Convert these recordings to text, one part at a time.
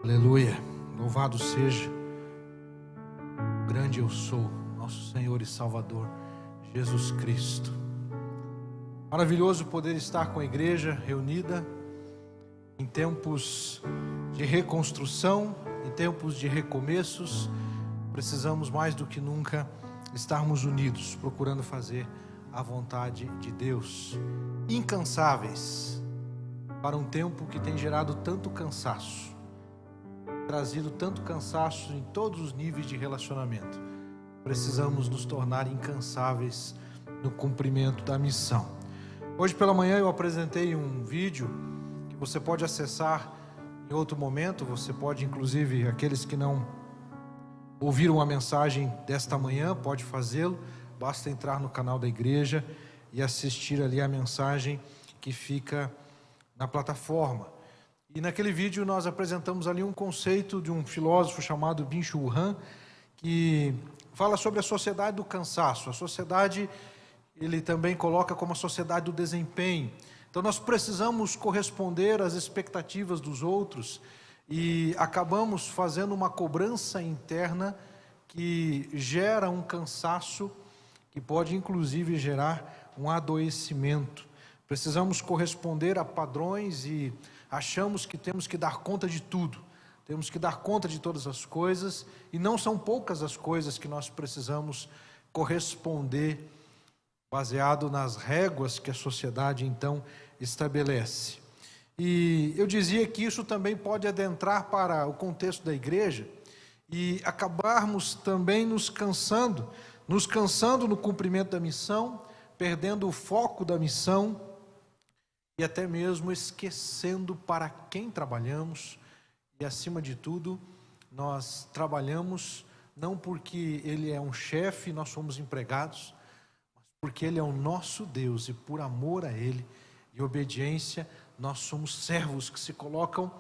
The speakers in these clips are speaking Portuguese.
Aleluia, louvado seja o grande eu sou, nosso Senhor e Salvador, Jesus Cristo. Maravilhoso poder estar com a igreja reunida em tempos de reconstrução, em tempos de recomeços. Precisamos mais do que nunca estarmos unidos, procurando fazer a vontade de Deus, incansáveis para um tempo que tem gerado tanto cansaço, trazido tanto cansaço em todos os níveis de relacionamento. Precisamos nos tornar incansáveis no cumprimento da missão. Hoje pela manhã eu apresentei um vídeo que você pode acessar em outro momento. Você pode, inclusive, aqueles que não ouviram a mensagem desta manhã, pode fazê-lo. Basta entrar no canal da igreja e assistir ali a mensagem que fica na plataforma. E naquele vídeo nós apresentamos ali um conceito de um filósofo chamado Byung-Chul Han, que fala sobre a sociedade do cansaço. A sociedade, ele também coloca como a sociedade do desempenho. Então nós precisamos corresponder às expectativas dos outros e acabamos fazendo uma cobrança interna que gera um cansaço que pode inclusive gerar um adoecimento. Precisamos corresponder a padrões e achamos que temos que dar conta de tudo, temos que dar conta de todas as coisas, e não são poucas as coisas que nós precisamos corresponder, baseado nas réguas que a sociedade então estabelece. E eu dizia que isso também pode adentrar para o contexto da igreja e acabarmos também nos cansando no cumprimento da missão, perdendo o foco da missão, e até mesmo esquecendo para quem trabalhamos. E acima de tudo, nós trabalhamos não porque Ele é um chefe, nós somos empregados, mas porque Ele é o nosso Deus, e por amor a Ele e obediência, nós somos servos que se colocam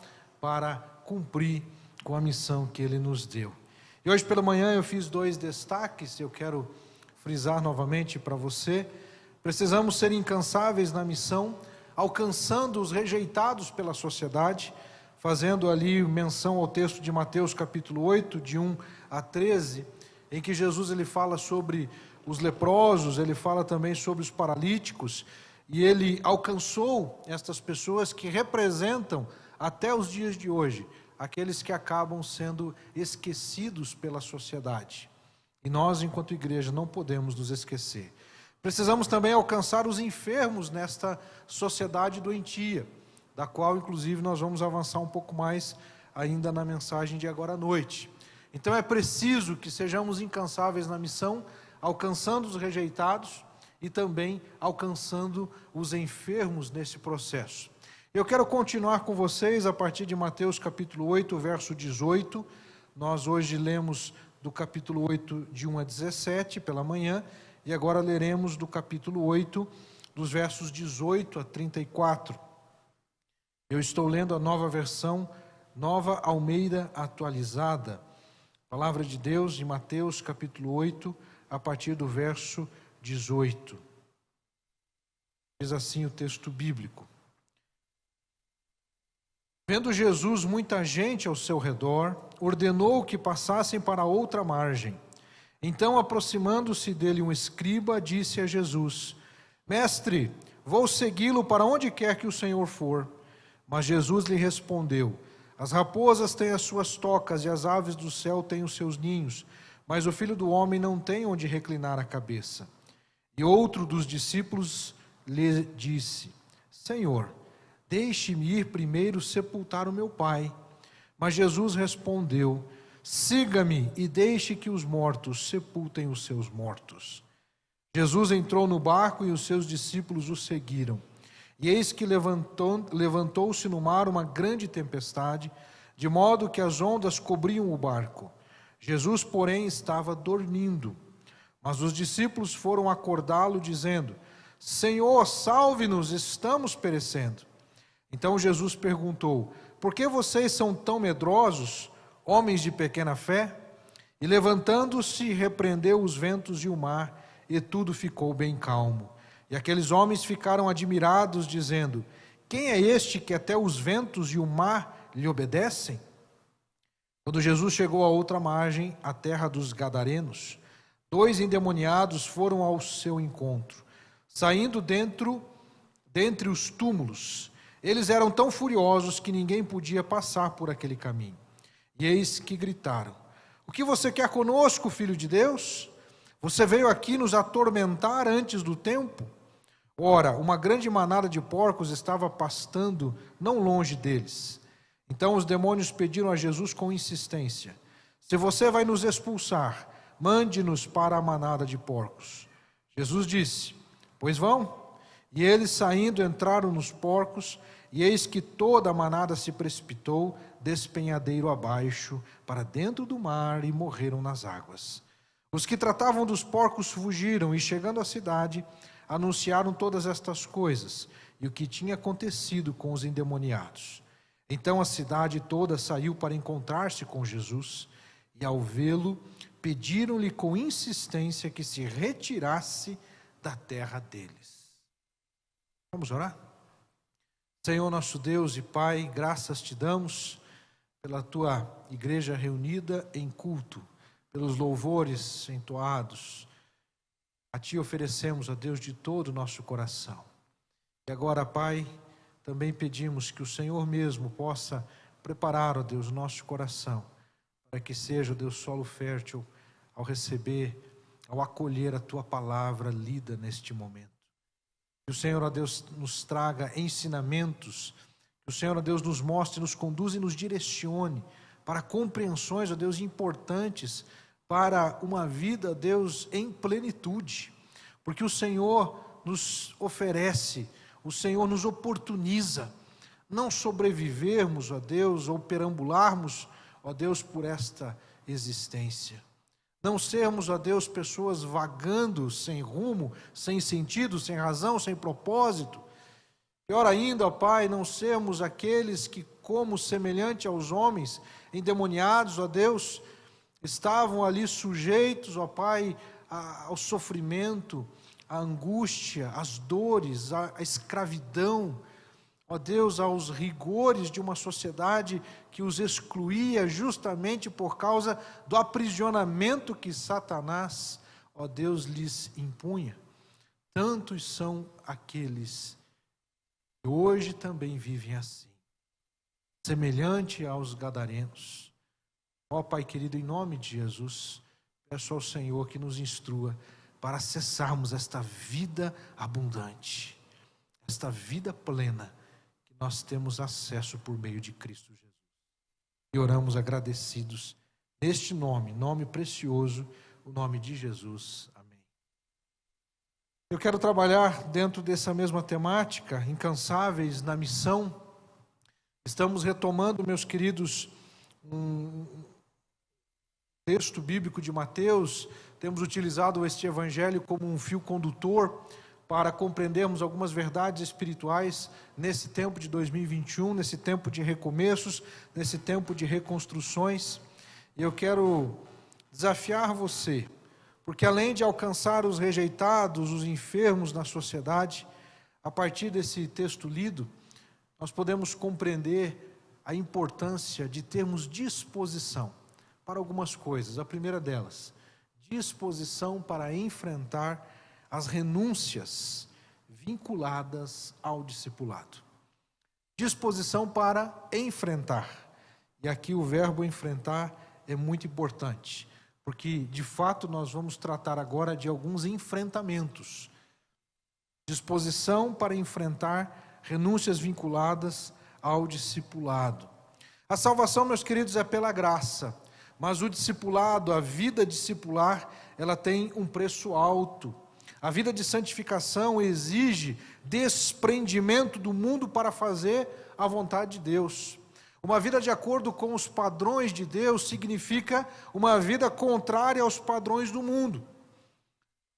para cumprir com a missão que Ele nos deu. E hoje pela manhã eu fiz 2 destaques, eu quero frisar novamente para você. Precisamos ser incansáveis na missão, alcançando os rejeitados pela sociedade, fazendo ali menção ao texto de Mateus capítulo 8, de 1 a 13, em que Jesus ele fala sobre os leprosos, ele fala também sobre os paralíticos, e ele alcançou estas pessoas que representam até os dias de hoje, aqueles que acabam sendo esquecidos pela sociedade. E nós, enquanto igreja, não podemos nos esquecer. Precisamos também alcançar os enfermos nesta sociedade doentia, da qual inclusive nós vamos avançar um pouco mais ainda na mensagem de agora à noite. Então é preciso que sejamos incansáveis na missão, alcançando os rejeitados e também alcançando os enfermos nesse processo. Eu quero continuar com vocês a partir de Mateus capítulo 8, verso 18. Nós hoje lemos do capítulo 8 de 1 a 17 pela manhã, e agora leremos do capítulo 8, dos versos 18 a 34. Eu estou lendo a nova versão, Nova Almeida Atualizada. Palavra de Deus de Mateus capítulo 8, a partir do verso 18. Diz assim o texto bíblico. Vendo Jesus muita gente ao seu redor, ordenou que passassem para outra margem. Então, aproximando-se dele um escriba, disse a Jesus: Mestre, vou segui-lo para onde quer que o Senhor for. Mas Jesus lhe respondeu: As raposas têm as suas tocas e as aves do céu têm os seus ninhos, mas o Filho do Homem não tem onde reclinar a cabeça. E outro dos discípulos lhe disse: Senhor, deixe-me ir primeiro sepultar o meu pai. Mas Jesus respondeu: Siga-me e deixe que os mortos sepultem os seus mortos. Jesus entrou no barco e os seus discípulos o seguiram. E eis que levantou-se no mar uma grande tempestade, de modo que as ondas cobriam o barco. Jesus, porém, estava dormindo. Mas os discípulos foram acordá-lo, dizendo: Senhor, salve-nos, estamos perecendo. Então Jesus perguntou: Por que vocês são tão medrosos, homens de pequena fé? E levantando-se, repreendeu os ventos e o mar, e tudo ficou bem calmo. E aqueles homens ficaram admirados, dizendo: Quem é este que até os ventos e o mar lhe obedecem? Quando Jesus chegou à outra margem, a terra dos Gadarenos, 2 endemoniados foram ao seu encontro, saindo dentre os túmulos. Eles eram tão furiosos que ninguém podia passar por aquele caminho. E eis que gritaram: o que você quer conosco, Filho de Deus? Você veio aqui nos atormentar antes do tempo? Ora, uma grande manada de porcos estava pastando não longe deles. Então os demônios pediram a Jesus com insistência: se você vai nos expulsar, mande-nos para a manada de porcos. Jesus disse: pois vão. E eles, saindo, entraram nos porcos, e eis que toda a manada se precipitou despenhadeiro abaixo para dentro do mar e morreram nas águas. Os que tratavam dos porcos fugiram e, chegando à cidade, anunciaram todas estas coisas e o que tinha acontecido com os endemoniados. Então a cidade toda saiu para encontrar-se com Jesus, e ao vê-lo, pediram-lhe com insistência que se retirasse da terra deles. Vamos orar? Senhor nosso Deus e Pai, graças te damos pela tua igreja reunida em culto, pelos louvores entoados. A ti oferecemos, ó Deus, de todo o nosso coração. E agora, Pai, também pedimos que o Senhor mesmo possa preparar, ó Deus, o nosso coração, para que seja, ó Deus, solo fértil ao receber, ao acolher a tua palavra lida neste momento. Que o Senhor, ó Deus, nos traga ensinamentos, que o Senhor, ó Deus, nos mostre, nos conduza e nos direcione para compreensões, ó Deus, importantes para uma vida, ó Deus, em plenitude. Porque o Senhor nos oferece, o Senhor nos oportuniza, não sobrevivermos, ó Deus, ou perambularmos, ó Deus, por esta existência. Não sermos, ó Deus, pessoas vagando sem rumo, sem sentido, sem razão, sem propósito. Pior ainda, ó Pai, não sermos aqueles que, como semelhante aos homens endemoniados, ó Deus, estavam ali sujeitos, ó Pai, ao sofrimento, à angústia, às dores, à escravidão, ó Deus, aos rigores de uma sociedade que os excluía justamente por causa do aprisionamento que Satanás, ó Deus, lhes impunha. Tantos são aqueles que hoje também vivem assim, semelhante aos gadarenos. Ó Pai querido, em nome de Jesus, peço ao Senhor que nos instrua para acessarmos esta vida abundante, esta vida plena, que nós temos acesso por meio de Cristo Jesus. E oramos agradecidos neste nome precioso, o nome de Jesus. Amém. Eu quero trabalhar dentro dessa mesma temática, incansáveis na missão. Estamos retomando, meus queridos, um texto bíblico de Mateus. Temos utilizado este evangelho como um fio condutor para compreendermos algumas verdades espirituais nesse tempo de 2021, nesse tempo de recomeços, nesse tempo de reconstruções. E eu quero desafiar você, porque além de alcançar os rejeitados, os enfermos na sociedade, a partir desse texto lido, nós podemos compreender a importância de termos disposição para algumas coisas. A primeira delas, disposição para enfrentar as renúncias vinculadas ao discipulado. Disposição para enfrentar. E aqui o verbo enfrentar é muito importante, porque de fato nós vamos tratar agora de alguns enfrentamentos. Disposição para enfrentar renúncias vinculadas ao discipulado. A salvação, meus queridos, é pela graça, mas o discipulado, a vida discipular, ela tem um preço alto. A vida de santificação exige desprendimento do mundo para fazer a vontade de Deus. Uma vida de acordo com os padrões de Deus significa uma vida contrária aos padrões do mundo.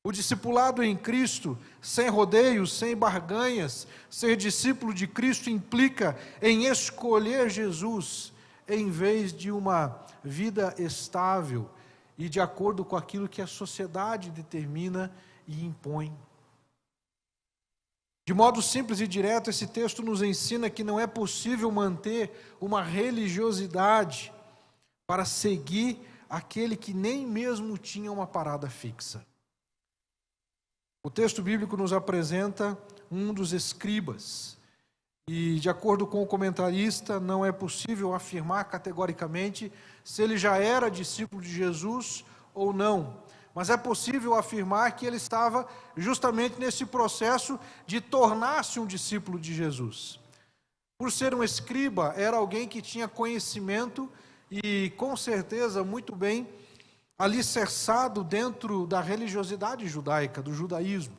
O discipulado em Cristo, sem rodeios, sem barganhas, ser discípulo de Cristo implica em escolher Jesus em vez de uma vida estável e de acordo com aquilo que a sociedade determina e impõe. De modo simples e direto, esse texto nos ensina que não é possível manter uma religiosidade para seguir aquele que nem mesmo tinha uma parada fixa. O texto bíblico nos apresenta um dos escribas, e de acordo com o comentarista, não é possível afirmar categoricamente se ele já era discípulo de Jesus ou não, mas é possível afirmar que ele estava justamente nesse processo de tornar-se um discípulo de Jesus. Por ser um escriba, era alguém que tinha conhecimento e, com certeza, muito bem alicerçado dentro da religiosidade judaica, do judaísmo.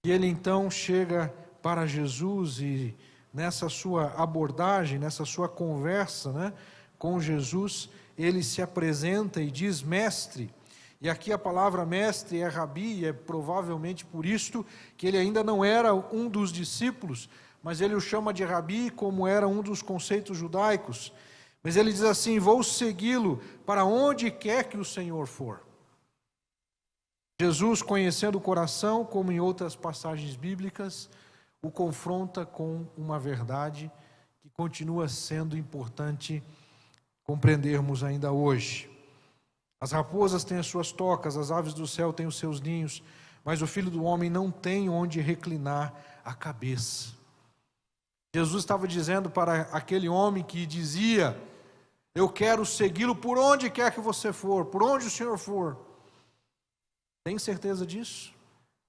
E ele então chega para Jesus e nessa sua abordagem, nessa sua conversa, com Jesus, ele se apresenta e diz: mestre. E aqui a palavra mestre é rabi, e é provavelmente por isto que ele ainda não era um dos discípulos, mas ele o chama de rabi como era um dos conceitos judaicos. Mas ele diz assim: vou segui-lo para onde quer que o Senhor for. Jesus, conhecendo o coração, como em outras passagens bíblicas, o confronta com uma verdade que continua sendo importante compreendermos ainda hoje. As raposas têm as suas tocas, as aves do céu têm os seus ninhos, mas o Filho do Homem não tem onde reclinar a cabeça. Jesus estava dizendo para aquele homem que dizia: eu quero segui-lo por onde quer que você for, por onde o Senhor for. Tem certeza disso?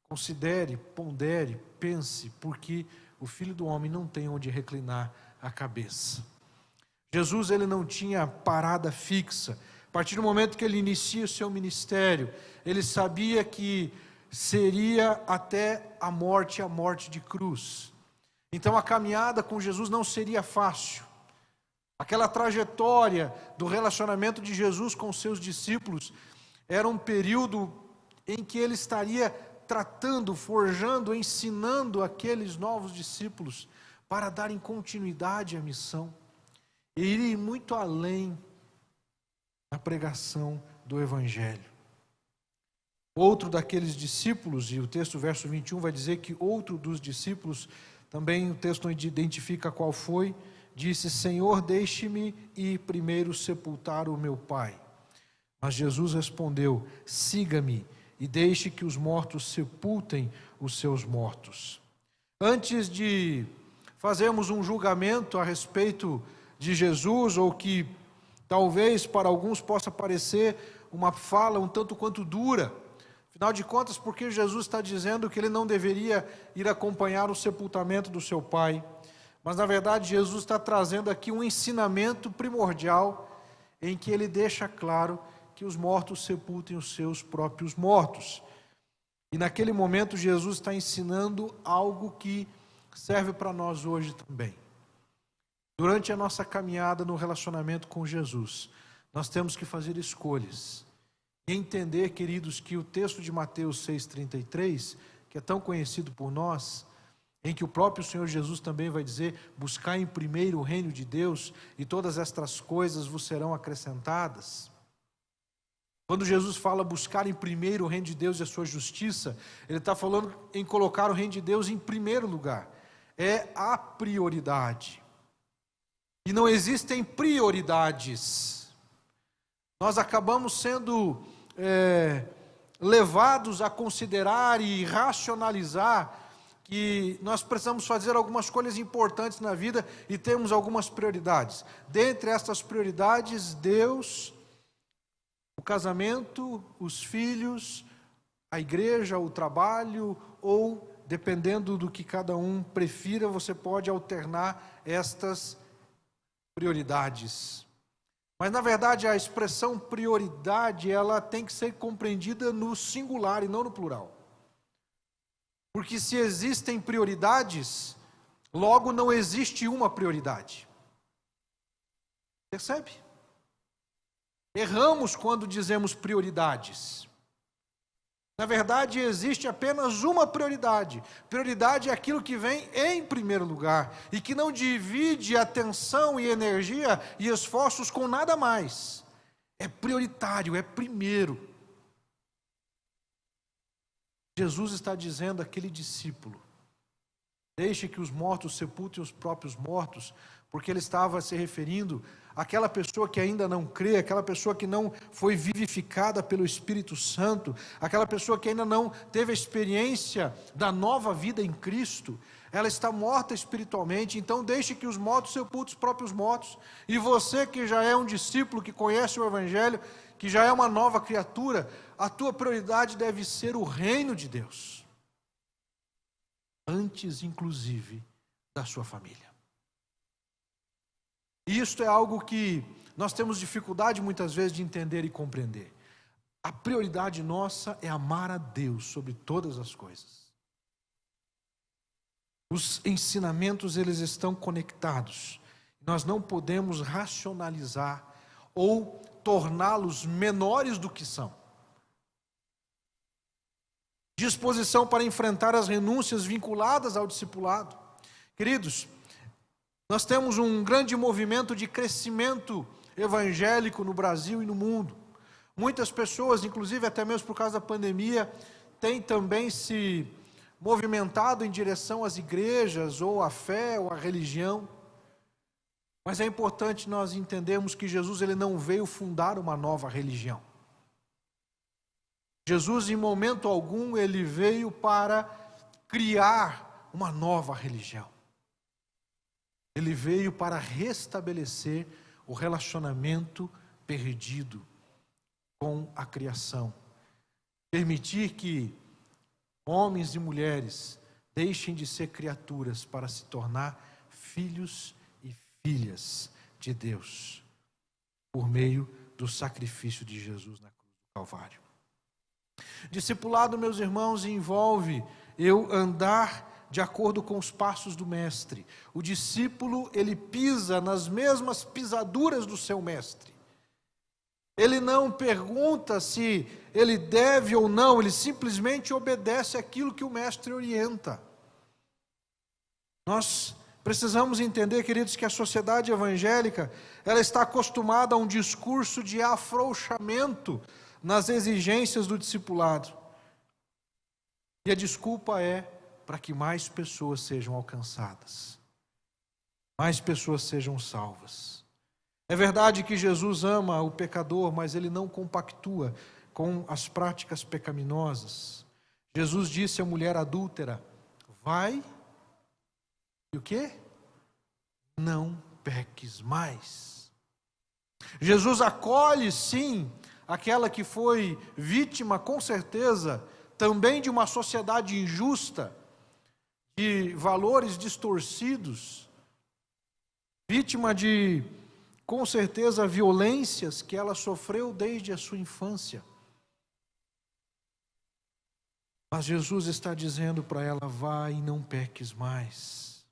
Considere, pondere, pense, porque o Filho do Homem não tem onde reclinar a cabeça. Jesus, ele não tinha parada fixa. A partir do momento que ele inicia o seu ministério, ele sabia que seria até a morte de cruz. Então a caminhada com Jesus não seria fácil. Aquela trajetória do relacionamento de Jesus com seus discípulos era um período em que ele estaria tratando, forjando, ensinando aqueles novos discípulos para darem continuidade à missão e irem muito além da pregação do Evangelho. Outro daqueles discípulos, e o texto verso 21 vai dizer que outro dos discípulos, também o texto não identifica qual foi, disse: Senhor, deixe-me ir primeiro sepultar o meu pai. Mas Jesus respondeu: siga-me e deixe que os mortos sepultem os seus mortos. Antes de fazermos um julgamento a respeito de Jesus, ou que talvez para alguns possa parecer uma fala um tanto quanto dura, afinal de contas, porque Jesus está dizendo que ele não deveria ir acompanhar o sepultamento do seu pai, mas na verdade Jesus está trazendo aqui um ensinamento primordial, em que ele deixa claro que os mortos sepultem os seus próprios mortos. E naquele momento Jesus está ensinando algo que serve para nós hoje também. Durante a nossa caminhada no relacionamento com Jesus, nós temos que fazer escolhas. E entender, queridos, que o texto de Mateus 6,33, que é tão conhecido por nós, em que o próprio Senhor Jesus também vai dizer: buscai em primeiro o reino de Deus, e todas estas coisas vos serão acrescentadas. Quando Jesus fala buscar em primeiro o reino de Deus e a sua justiça, ele está falando em colocar o reino de Deus em primeiro lugar. É a prioridade. E não existem prioridades. Nós acabamos sendo levados a considerar e racionalizar que nós precisamos fazer algumas coisas importantes na vida e temos algumas prioridades. Dentre essas prioridades, Deus, o casamento, os filhos, a igreja, o trabalho, ou, dependendo do que cada um prefira, você pode alternar estas prioridades. Mas, na verdade, a expressão prioridade, ela tem que ser compreendida no singular e não no plural. Porque se existem prioridades, logo não existe uma prioridade. Percebe? Erramos quando dizemos prioridades. Na verdade, existe apenas uma prioridade. Prioridade é aquilo que vem em primeiro lugar e que não divide atenção e energia e esforços com nada mais. É prioritário, é primeiro. Jesus está dizendo àquele discípulo: deixe que os mortos sepultem os próprios mortos, porque ele estava se referindo aquela pessoa que ainda não crê, aquela pessoa que não foi vivificada pelo Espírito Santo, aquela pessoa que ainda não teve a experiência da nova vida em Cristo, ela está morta espiritualmente. Então deixe que os mortos sepultem os próprios mortos. E você que já é um discípulo, que conhece o Evangelho, que já é uma nova criatura, a tua prioridade deve ser o reino de Deus, antes inclusive da sua família. E isto é algo que nós temos dificuldade muitas vezes de entender e compreender. A prioridade nossa é amar a Deus sobre todas as coisas. Os ensinamentos, eles estão conectados. Nós não podemos racionalizar ou torná-los menores do que são. Disposição para enfrentar as renúncias vinculadas ao discipulado. Queridos, nós temos um grande movimento de crescimento evangélico no Brasil e no mundo. Muitas pessoas, inclusive até mesmo por causa da pandemia, têm também se movimentado em direção às igrejas, ou à fé, ou à religião. Mas é importante nós entendermos que Jesus, ele não veio fundar uma nova religião. Jesus, em momento algum, ele veio para criar uma nova religião. Ele veio para restabelecer o relacionamento perdido com a criação. Permitir que homens e mulheres deixem de ser criaturas para se tornar filhos e filhas de Deus, por meio do sacrifício de Jesus na cruz do Calvário. Discipulado, meus irmãos, envolve eu andar de acordo com os passos do mestre. O discípulo, ele pisa nas mesmas pisaduras do seu mestre. Ele não pergunta se ele deve ou não, ele simplesmente obedece aquilo que o mestre orienta. Nós precisamos entender, queridos, que a sociedade evangélica, ela está acostumada a um discurso de afrouxamento nas exigências do discipulado. E a desculpa é para que mais pessoas sejam alcançadas, mais pessoas sejam salvas. É verdade que Jesus ama o pecador, mas ele não compactua com as práticas pecaminosas. Jesus disse à mulher adúltera: vai, e o quê? Não peques mais. Jesus acolhe, sim, aquela que foi vítima, com certeza, também de uma sociedade injusta, de valores distorcidos, vítima de, com certeza, violências que ela sofreu desde a sua infância. Mas Jesus está dizendo para ela: vai e não peques mais.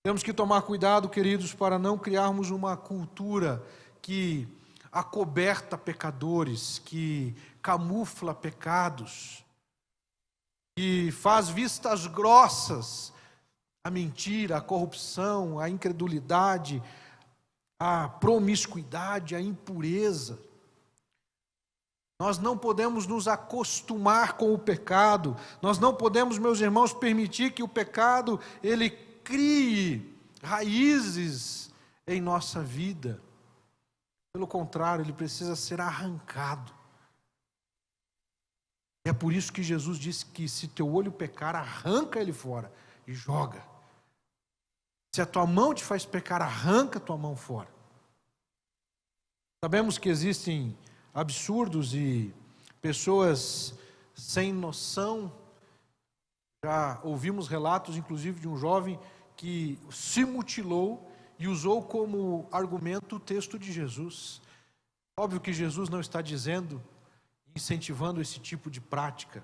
Temos que tomar cuidado, queridos, para não criarmos uma cultura que acoberta pecadores, que camufla pecados, que faz vistas grossas à mentira, à corrupção, à incredulidade, à promiscuidade, à impureza. Nós não podemos nos acostumar com o pecado. Nós não podemos, meus irmãos, permitir que o pecado ele crie raízes em nossa vida. Pelo contrário, ele precisa ser arrancado. É por isso que Jesus disse que se teu olho pecar, arranca ele fora e joga. Se a tua mão te faz pecar, arranca a tua mão fora. Sabemos que existem absurdos e pessoas sem noção. Já ouvimos relatos, inclusive, de um jovem que se mutilou e usou como argumento o texto de Jesus. Óbvio que Jesus não está dizendo, incentivando esse tipo de prática,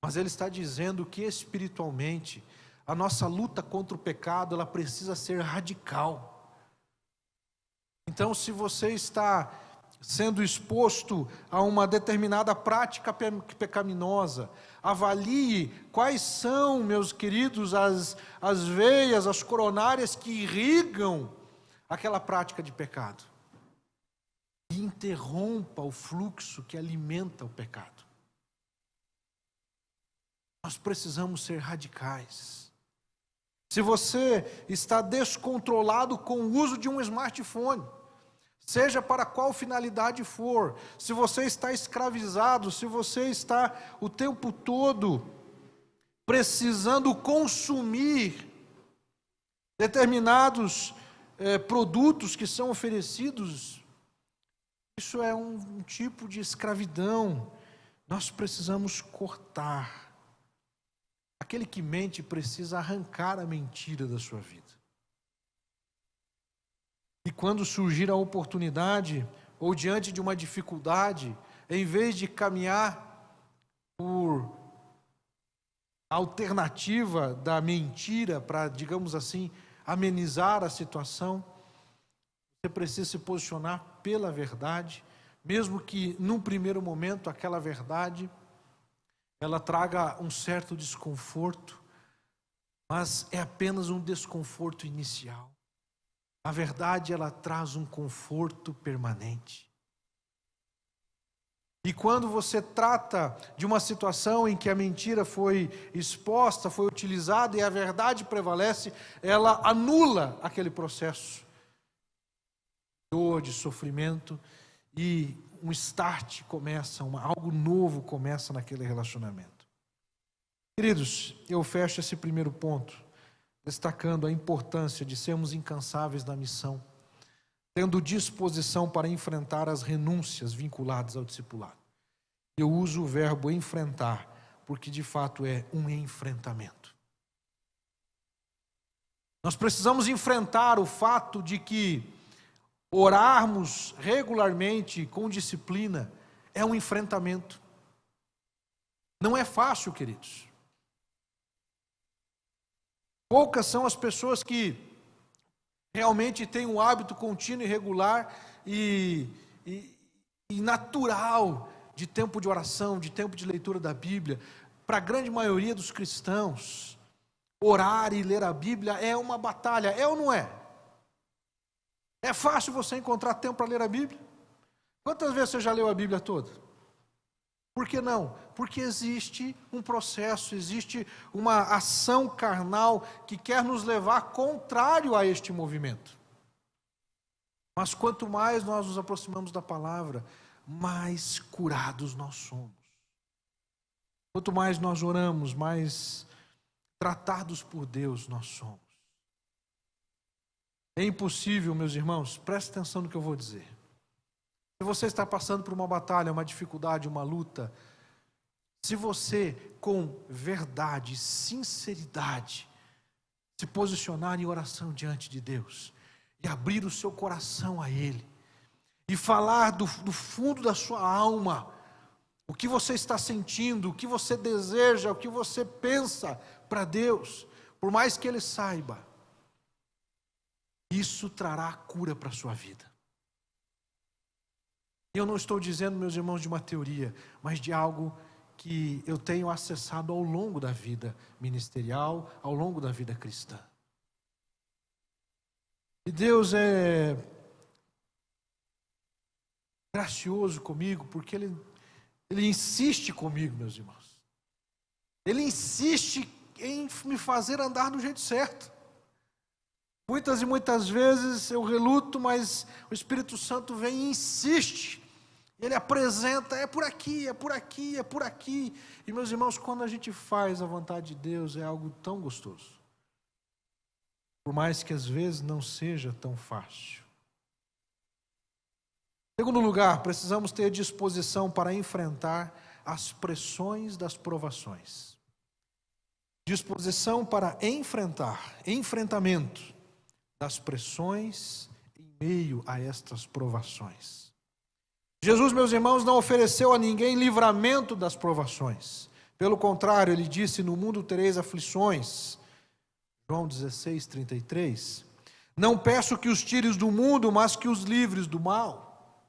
mas ele está dizendo que espiritualmente a nossa luta contra o pecado, ela precisa ser radical. Então, se você está sendo exposto a uma determinada prática pecaminosa, avalie quais são, meus queridos, as veias, as coronárias que irrigam aquela prática de pecado. E interrompa o fluxo que alimenta o pecado. Nós precisamos ser radicais. Se você está descontrolado com o uso de um smartphone, seja para qual finalidade for, se você está escravizado, se você está o tempo todo precisando consumir determinados produtos que são oferecidos, isso é um tipo de escravidão. Nós precisamos cortar. Aquele que mente precisa arrancar a mentira da sua vida. E quando surgir a oportunidade, ou diante de uma dificuldade, em vez de caminhar por alternativa da mentira para, digamos assim, amenizar a situação, você precisa se posicionar pela verdade, mesmo que num primeiro momento aquela verdade ela traga um certo desconforto, mas é apenas um desconforto inicial. A verdade, ela traz um conforto permanente. E quando você trata de uma situação em que a mentira foi exposta, foi utilizada e a verdade prevalece, ela anula aquele processo de dor, de sofrimento, e um start começa, algo novo começa naquele relacionamento. Queridos, eu fecho esse primeiro ponto, destacando a importância de sermos incansáveis na missão, tendo disposição para enfrentar as renúncias vinculadas ao discipulado. Eu uso o verbo enfrentar, porque de fato é um enfrentamento. Nós precisamos enfrentar o fato de que orarmos regularmente, com disciplina, é um enfrentamento. Não é fácil, queridos. Poucas são as pessoas que realmente têm um hábito contínuo e regular e natural de tempo de oração, de tempo de leitura da Bíblia. Para a grande maioria dos cristãos, orar e ler a Bíblia é uma batalha, é ou não é? É fácil você encontrar tempo para ler a Bíblia? Quantas vezes você já leu a Bíblia toda? Por que não? Porque existe um processo, existe uma ação carnal que quer nos levar contrário a este movimento. Mas quanto mais nós nos aproximamos da palavra, mais curados nós somos. Quanto mais nós oramos, mais tratados por Deus nós somos. É impossível, meus irmãos, preste atenção no que eu vou dizer. Se você está passando por uma batalha, uma dificuldade, uma luta, se você com verdade, sinceridade, se posicionar em oração diante de Deus e abrir o seu coração a Ele e falar do fundo da sua alma o que você está sentindo, o que você deseja, o que você pensa para Deus, por mais que Ele saiba, isso trará cura para a sua vida. Eu não estou dizendo, meus irmãos, de uma teoria, mas de algo que eu tenho acessado ao longo da vida ministerial, ao longo da vida cristã. E Deus é gracioso comigo, porque Ele insiste comigo, meus irmãos. Ele insiste em me fazer andar do jeito certo. Muitas e muitas vezes eu reluto, mas o Espírito Santo vem e insiste. Ele apresenta, é por aqui, é por aqui, é por aqui. E meus irmãos, quando a gente faz a vontade de Deus, é algo tão gostoso. Por mais que às vezes não seja tão fácil. Em segundo lugar, precisamos ter disposição para enfrentar as pressões das provações. Disposição para enfrentamento das pressões em meio a estas provações. Jesus, meus irmãos, não ofereceu a ninguém livramento das provações. Pelo contrário, Ele disse, no mundo tereis aflições. João 16, 33. Não peço que os tires do mundo, mas que os livres do mal.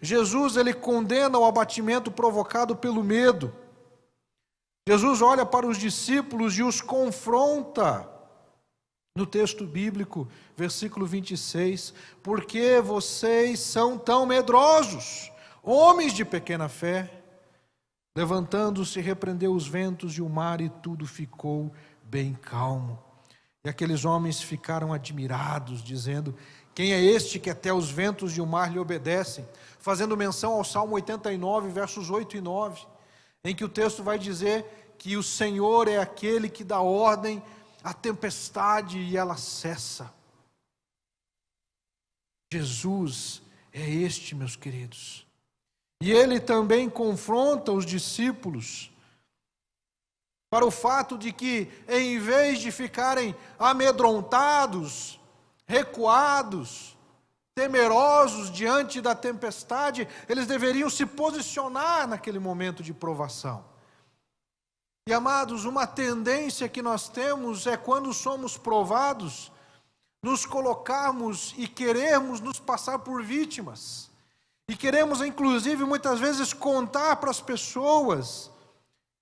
Jesus, Ele condena o abatimento provocado pelo medo. Jesus olha para os discípulos e os confronta. No texto bíblico, versículo 26, porque vocês são tão medrosos, homens de pequena fé? Levantando-se, repreendeu os ventos e o mar, e tudo ficou bem calmo. E aqueles homens ficaram admirados, dizendo, Quem é este que até os ventos de o mar lhe obedecem? Fazendo menção ao Salmo 89, versos 8 e 9, em que o texto vai dizer que o Senhor é aquele que dá ordem à tempestade e ela cessa. Jesus é este, meus queridos. E ele também confronta os discípulos para o fato de que, em vez de ficarem amedrontados, recuados, temerosos diante da tempestade, eles deveriam se posicionar naquele momento de provação. E amados, uma tendência que nós temos é, quando somos provados, nos colocarmos e queremos nos passar por vítimas. E queremos, inclusive, muitas vezes contar para as pessoas.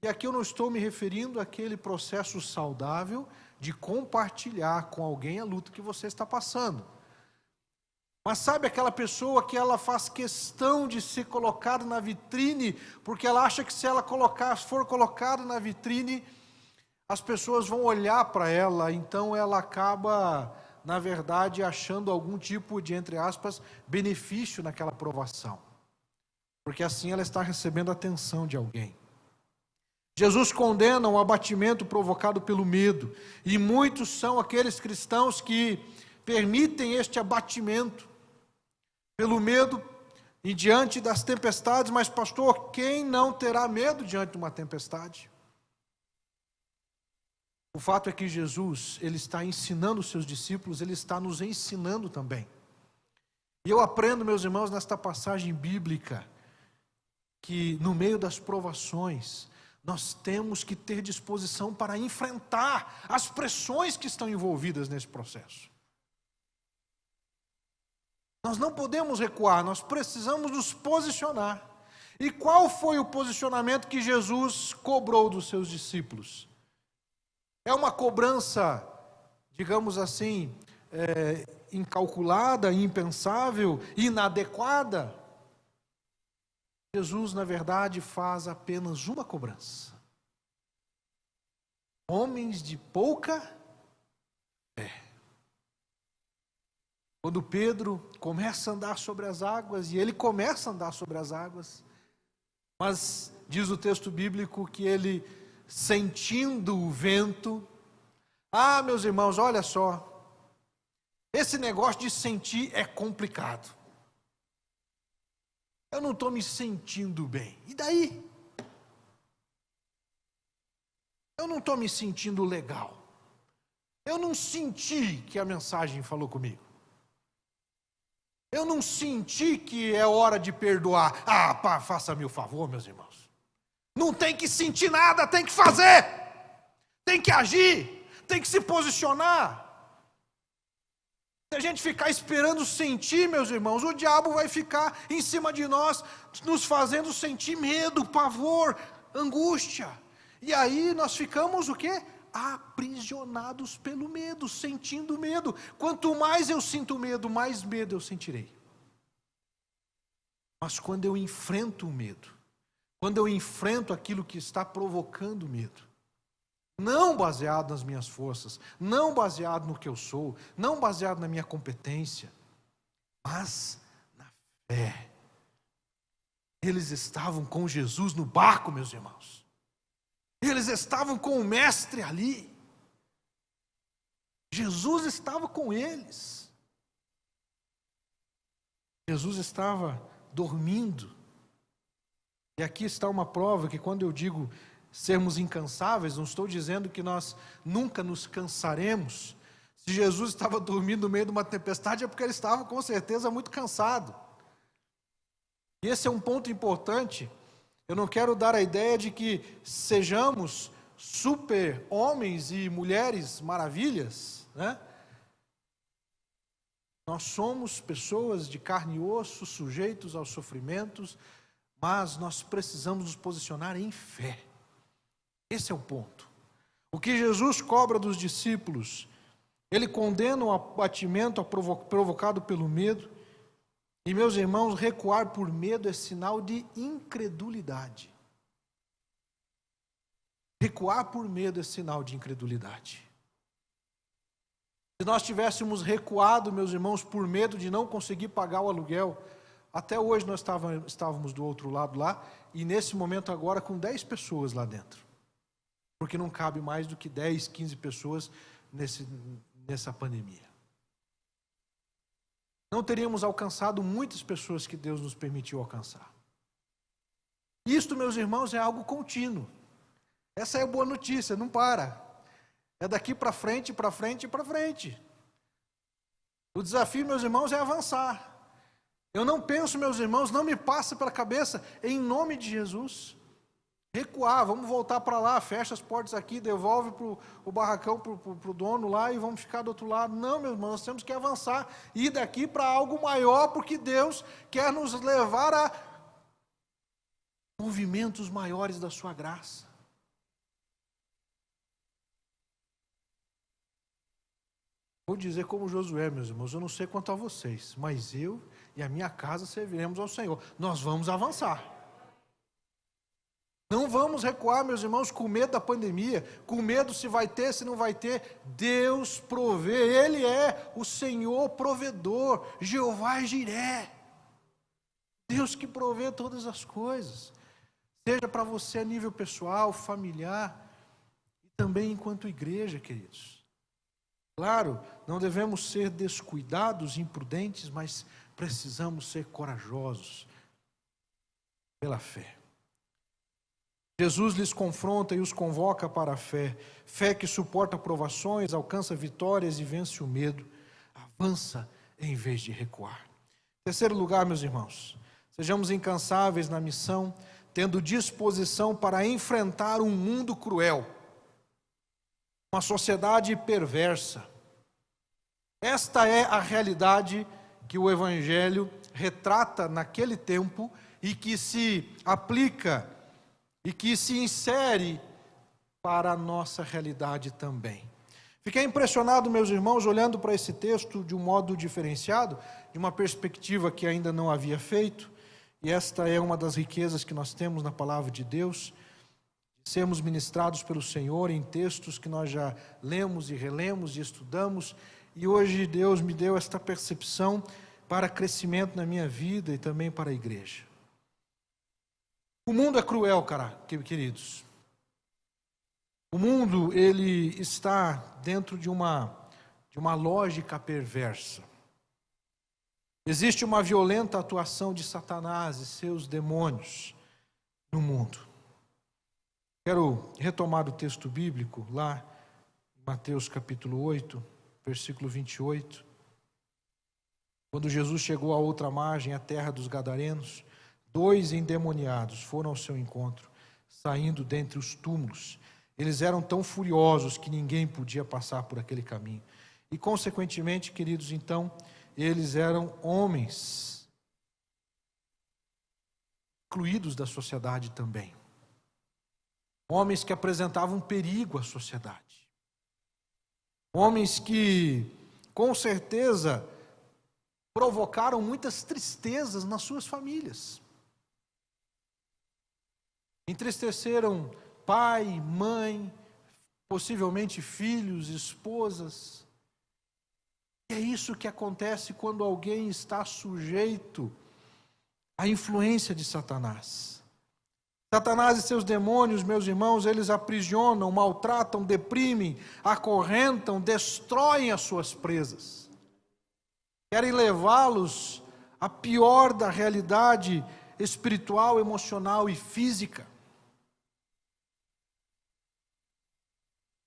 E aqui eu não estou me referindo àquele processo saudável de compartilhar com alguém a luta que você está passando. Mas sabe aquela pessoa que ela faz questão de ser colocada na vitrine, porque ela acha que se ela for colocada na vitrine, as pessoas vão olhar para ela, então ela acaba, na verdade, achando algum tipo de, entre aspas, benefício naquela provação. Porque assim ela está recebendo a atenção de alguém. Jesus condena o abatimento provocado pelo medo, e muitos são aqueles cristãos que permitem este abatimento pelo medo e diante das tempestades. Mas pastor, quem não terá medo diante de uma tempestade? O fato é que Jesus, ele está ensinando os seus discípulos, ele está nos ensinando também. E eu aprendo, meus irmãos, nesta passagem bíblica, que no meio das provações, nós temos que ter disposição para enfrentar as pressões que estão envolvidas nesse processo. Nós não podemos recuar, nós precisamos nos posicionar. E qual foi o posicionamento que Jesus cobrou dos seus discípulos? É uma cobrança, digamos assim, incalculada, impensável, inadequada? Jesus, na verdade, faz apenas uma cobrança. Homens de pouca fé. Quando Pedro começa a andar sobre as águas, e ele começa a andar sobre as águas, mas diz o texto bíblico que ele, sentindo o vento, meus irmãos, olha só, esse negócio de sentir é complicado. Eu não estou me sentindo bem, e daí? Eu não estou me sentindo legal. Eu não senti que a mensagem falou comigo. Eu não senti que é hora de perdoar. Faça-me o favor, meus irmãos. Não tem que sentir nada, tem que fazer. Tem que agir, tem que se posicionar. Se a gente ficar esperando sentir, meus irmãos, o diabo vai ficar em cima de nós, nos fazendo sentir medo, pavor, angústia. E aí nós ficamos o quê? Aprisionados pelo medo, sentindo medo. Quanto mais eu sinto medo, mais medo eu sentirei. Mas quando eu enfrento o medo, quando eu enfrento aquilo que está provocando medo, não baseado nas minhas forças, não baseado no que eu sou, não baseado na minha competência, mas na fé. Eles estavam com Jesus no barco, meus irmãos. Eles estavam com o mestre ali. Jesus estava com eles. Jesus estava dormindo. E aqui está uma prova que, quando eu digo sermos incansáveis, não estou dizendo que nós nunca nos cansaremos. Se Jesus estava dormindo no meio de uma tempestade, é porque ele estava com certeza muito cansado. E esse é um ponto importante. Eu não quero dar a ideia de que sejamos super homens e mulheres maravilhas, né? Nós somos pessoas de carne e osso, sujeitos aos sofrimentos, mas nós precisamos nos posicionar em fé. Esse é o ponto. O que Jesus cobra dos discípulos, ele condena o abatimento provocado pelo medo. E, meus irmãos, recuar por medo é sinal de incredulidade. Recuar por medo é sinal de incredulidade. Se nós tivéssemos recuado, meus irmãos, por medo de não conseguir pagar o aluguel, até hoje nós estávamos do outro lado lá, e nesse momento agora com 10 pessoas lá dentro. Porque não cabe mais do que 10, 15 pessoas nessa pandemia. Não teríamos alcançado muitas pessoas que Deus nos permitiu alcançar. Isto, meus irmãos, é algo contínuo. Essa é a boa notícia, não para. É daqui para frente, para frente e para frente. O desafio, meus irmãos, é avançar. Eu não penso, meus irmãos, não me passa pela cabeça, em nome de Jesus, recuar, vamos voltar para lá, fecha as portas aqui, devolve o barracão para o dono lá e vamos ficar do outro lado. Não, meus irmãos, nós temos que avançar, ir daqui para algo maior, porque Deus quer nos levar a movimentos maiores da sua graça. Vou dizer como Josué, meus irmãos, eu não sei quanto a vocês, mas eu e a minha casa serviremos ao Senhor. Nós vamos avançar. Não vamos recuar, meus irmãos, com medo da pandemia, com medo se vai ter, se não vai ter. Deus provê, Ele é o Senhor provedor, Jeová Jiré. Deus que provê todas as coisas. Seja para você a nível pessoal, familiar, e também enquanto igreja, queridos. Claro, não devemos ser descuidados, imprudentes, mas precisamos ser corajosos pela fé. Jesus lhes confronta e os convoca para a fé. Fé que suporta provações, alcança vitórias e vence o medo. Avança em vez de recuar. Terceiro lugar, meus irmãos, sejamos incansáveis na missão, tendo disposição para enfrentar um mundo cruel, uma sociedade perversa. Esta é a realidade que o Evangelho retrata naquele tempo e que se aplica e que se insere para a nossa realidade também. Fiquei impressionado, meus irmãos, olhando para esse texto de um modo diferenciado, de uma perspectiva que ainda não havia feito, e esta é uma das riquezas que nós temos na palavra de Deus, sermos ministrados pelo Senhor em textos que nós já lemos e relemos e estudamos, e hoje Deus me deu esta percepção para crescimento na minha vida e também para a igreja. O mundo é cruel, queridos. O mundo, ele está dentro de uma lógica perversa. Existe uma violenta atuação de Satanás e seus demônios no mundo. Quero retomar o texto bíblico lá em Mateus capítulo 8, versículo 28. Quando Jesus chegou à outra margem, a terra dos Gadarenos, 2 endemoniados foram ao seu encontro, saindo dentre os túmulos. Eles eram tão furiosos que ninguém podia passar por aquele caminho. E, consequentemente, queridos, então, eles eram homens excluídos da sociedade também. Homens que apresentavam perigo à sociedade. Homens que, com certeza, provocaram muitas tristezas nas suas famílias. Entristeceram pai, mãe, possivelmente filhos, esposas. E é isso que acontece quando alguém está sujeito à influência de Satanás. Satanás e seus demônios, meus irmãos, eles aprisionam, maltratam, deprimem, acorrentam, destroem as suas presas. Querem levá-los à pior da realidade espiritual, emocional e física.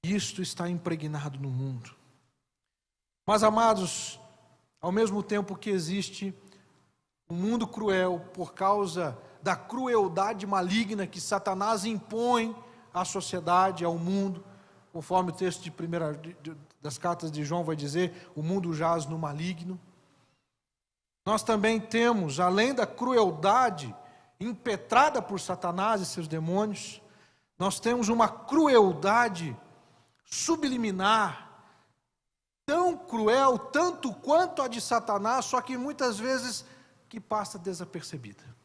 Isto está impregnado no mundo. Mas, amados, ao mesmo tempo que existe um mundo cruel por causa da crueldade maligna que Satanás impõe à sociedade, ao mundo, conforme o texto das cartas de João vai dizer, o mundo jaz no maligno. Nós também temos, além da crueldade impetrada por Satanás e seus demônios, nós temos uma crueldade subliminar, tão cruel, tanto quanto a de Satanás, só que muitas vezes que passa desapercebida.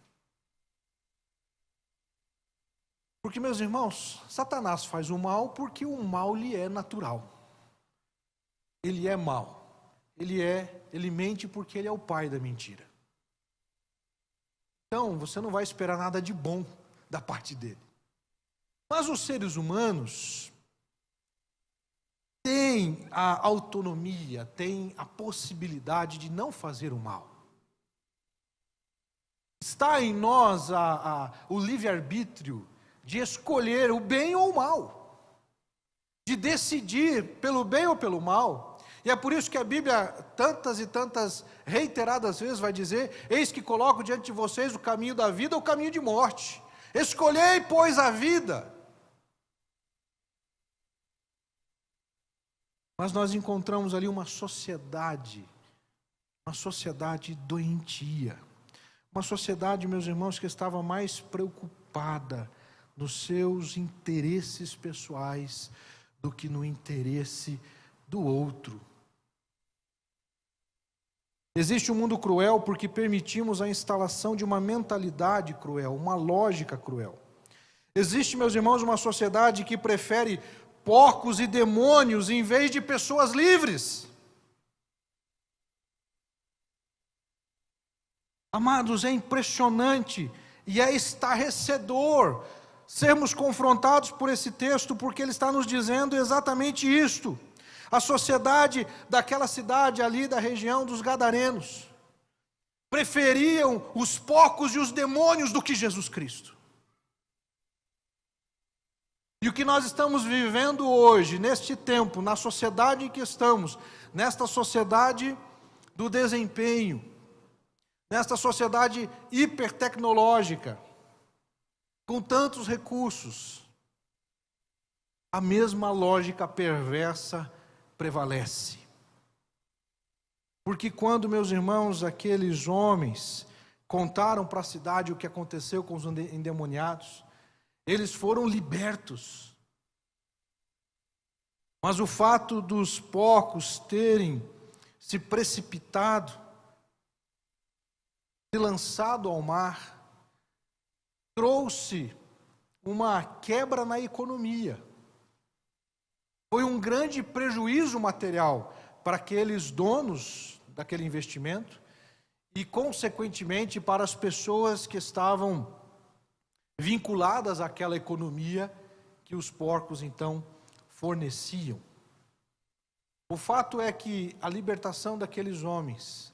Porque, meus irmãos, Satanás faz o mal porque o mal lhe é natural. ele é mau. Ele mente porque ele é o pai da mentira. Então, você não vai esperar nada de bom da parte dele. Mas os seres humanos têm a autonomia, têm a possibilidade de não fazer o mal. Está em nós o livre-arbítrio de escolher o bem ou o mal, de decidir pelo bem ou pelo mal. E é por isso que a Bíblia, tantas e tantas reiteradas vezes, vai dizer: eis que coloco diante de vocês o caminho da vida ou o caminho de morte. Escolhei, pois, a vida. Mas nós encontramos ali uma sociedade doentia. Uma sociedade, meus irmãos, que estava mais preocupada nos seus interesses pessoais do que no interesse do outro. Existe um mundo cruel porque permitimos a instalação de uma mentalidade cruel, uma lógica cruel. Existe, meus irmãos, uma sociedade que prefere porcos e demônios em vez de pessoas livres. Amados, é impressionante e é estarrecedor sermos confrontados por esse texto, porque ele está nos dizendo exatamente isto. A sociedade daquela cidade ali da região dos Gadarenos preferiam os porcos e os demônios do que Jesus Cristo. E o que nós estamos vivendo hoje, neste tempo, na sociedade em que estamos, nesta sociedade do desempenho, nesta sociedade hipertecnológica, com tantos recursos, a mesma lógica perversa prevalece. Porque quando, meus irmãos, aqueles homens contaram para a cidade o que aconteceu com os endemoniados, eles foram libertos. Mas o fato dos porcos terem se precipitado, se lançado ao mar, trouxe uma quebra na economia. Foi um grande prejuízo material para aqueles donos daquele investimento e, consequentemente, para as pessoas que estavam vinculadas àquela economia que os porcos, então, forneciam. O fato é que a libertação daqueles homens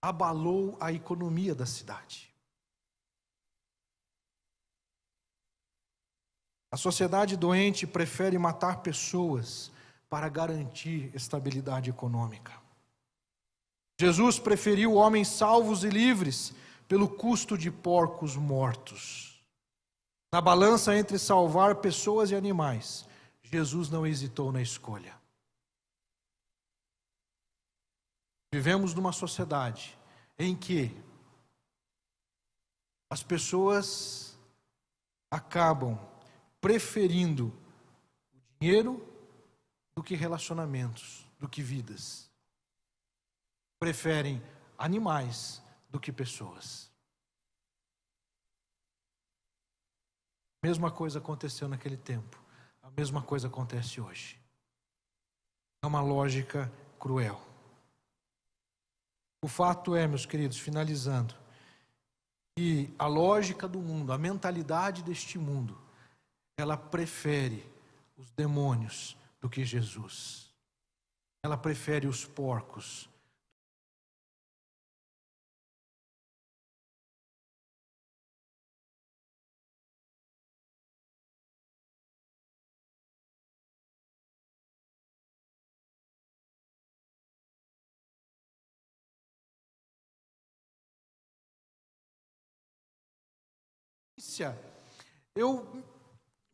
abalou a economia da cidade. A sociedade doente prefere matar pessoas para garantir estabilidade econômica. Jesus preferiu homens salvos e livres pelo custo de porcos mortos. Na balança entre salvar pessoas e animais, Jesus não hesitou na escolha. Vivemos numa sociedade em que as pessoas acabam preferindo o dinheiro do que relacionamentos, do que vidas. Preferem animais do que pessoas. A mesma coisa aconteceu naquele tempo. A mesma coisa acontece hoje. É uma lógica cruel. O fato é, meus queridos, finalizando, que a lógica do mundo, a mentalidade deste mundo, ela prefere os demônios do que Jesus. Ela prefere os porcos.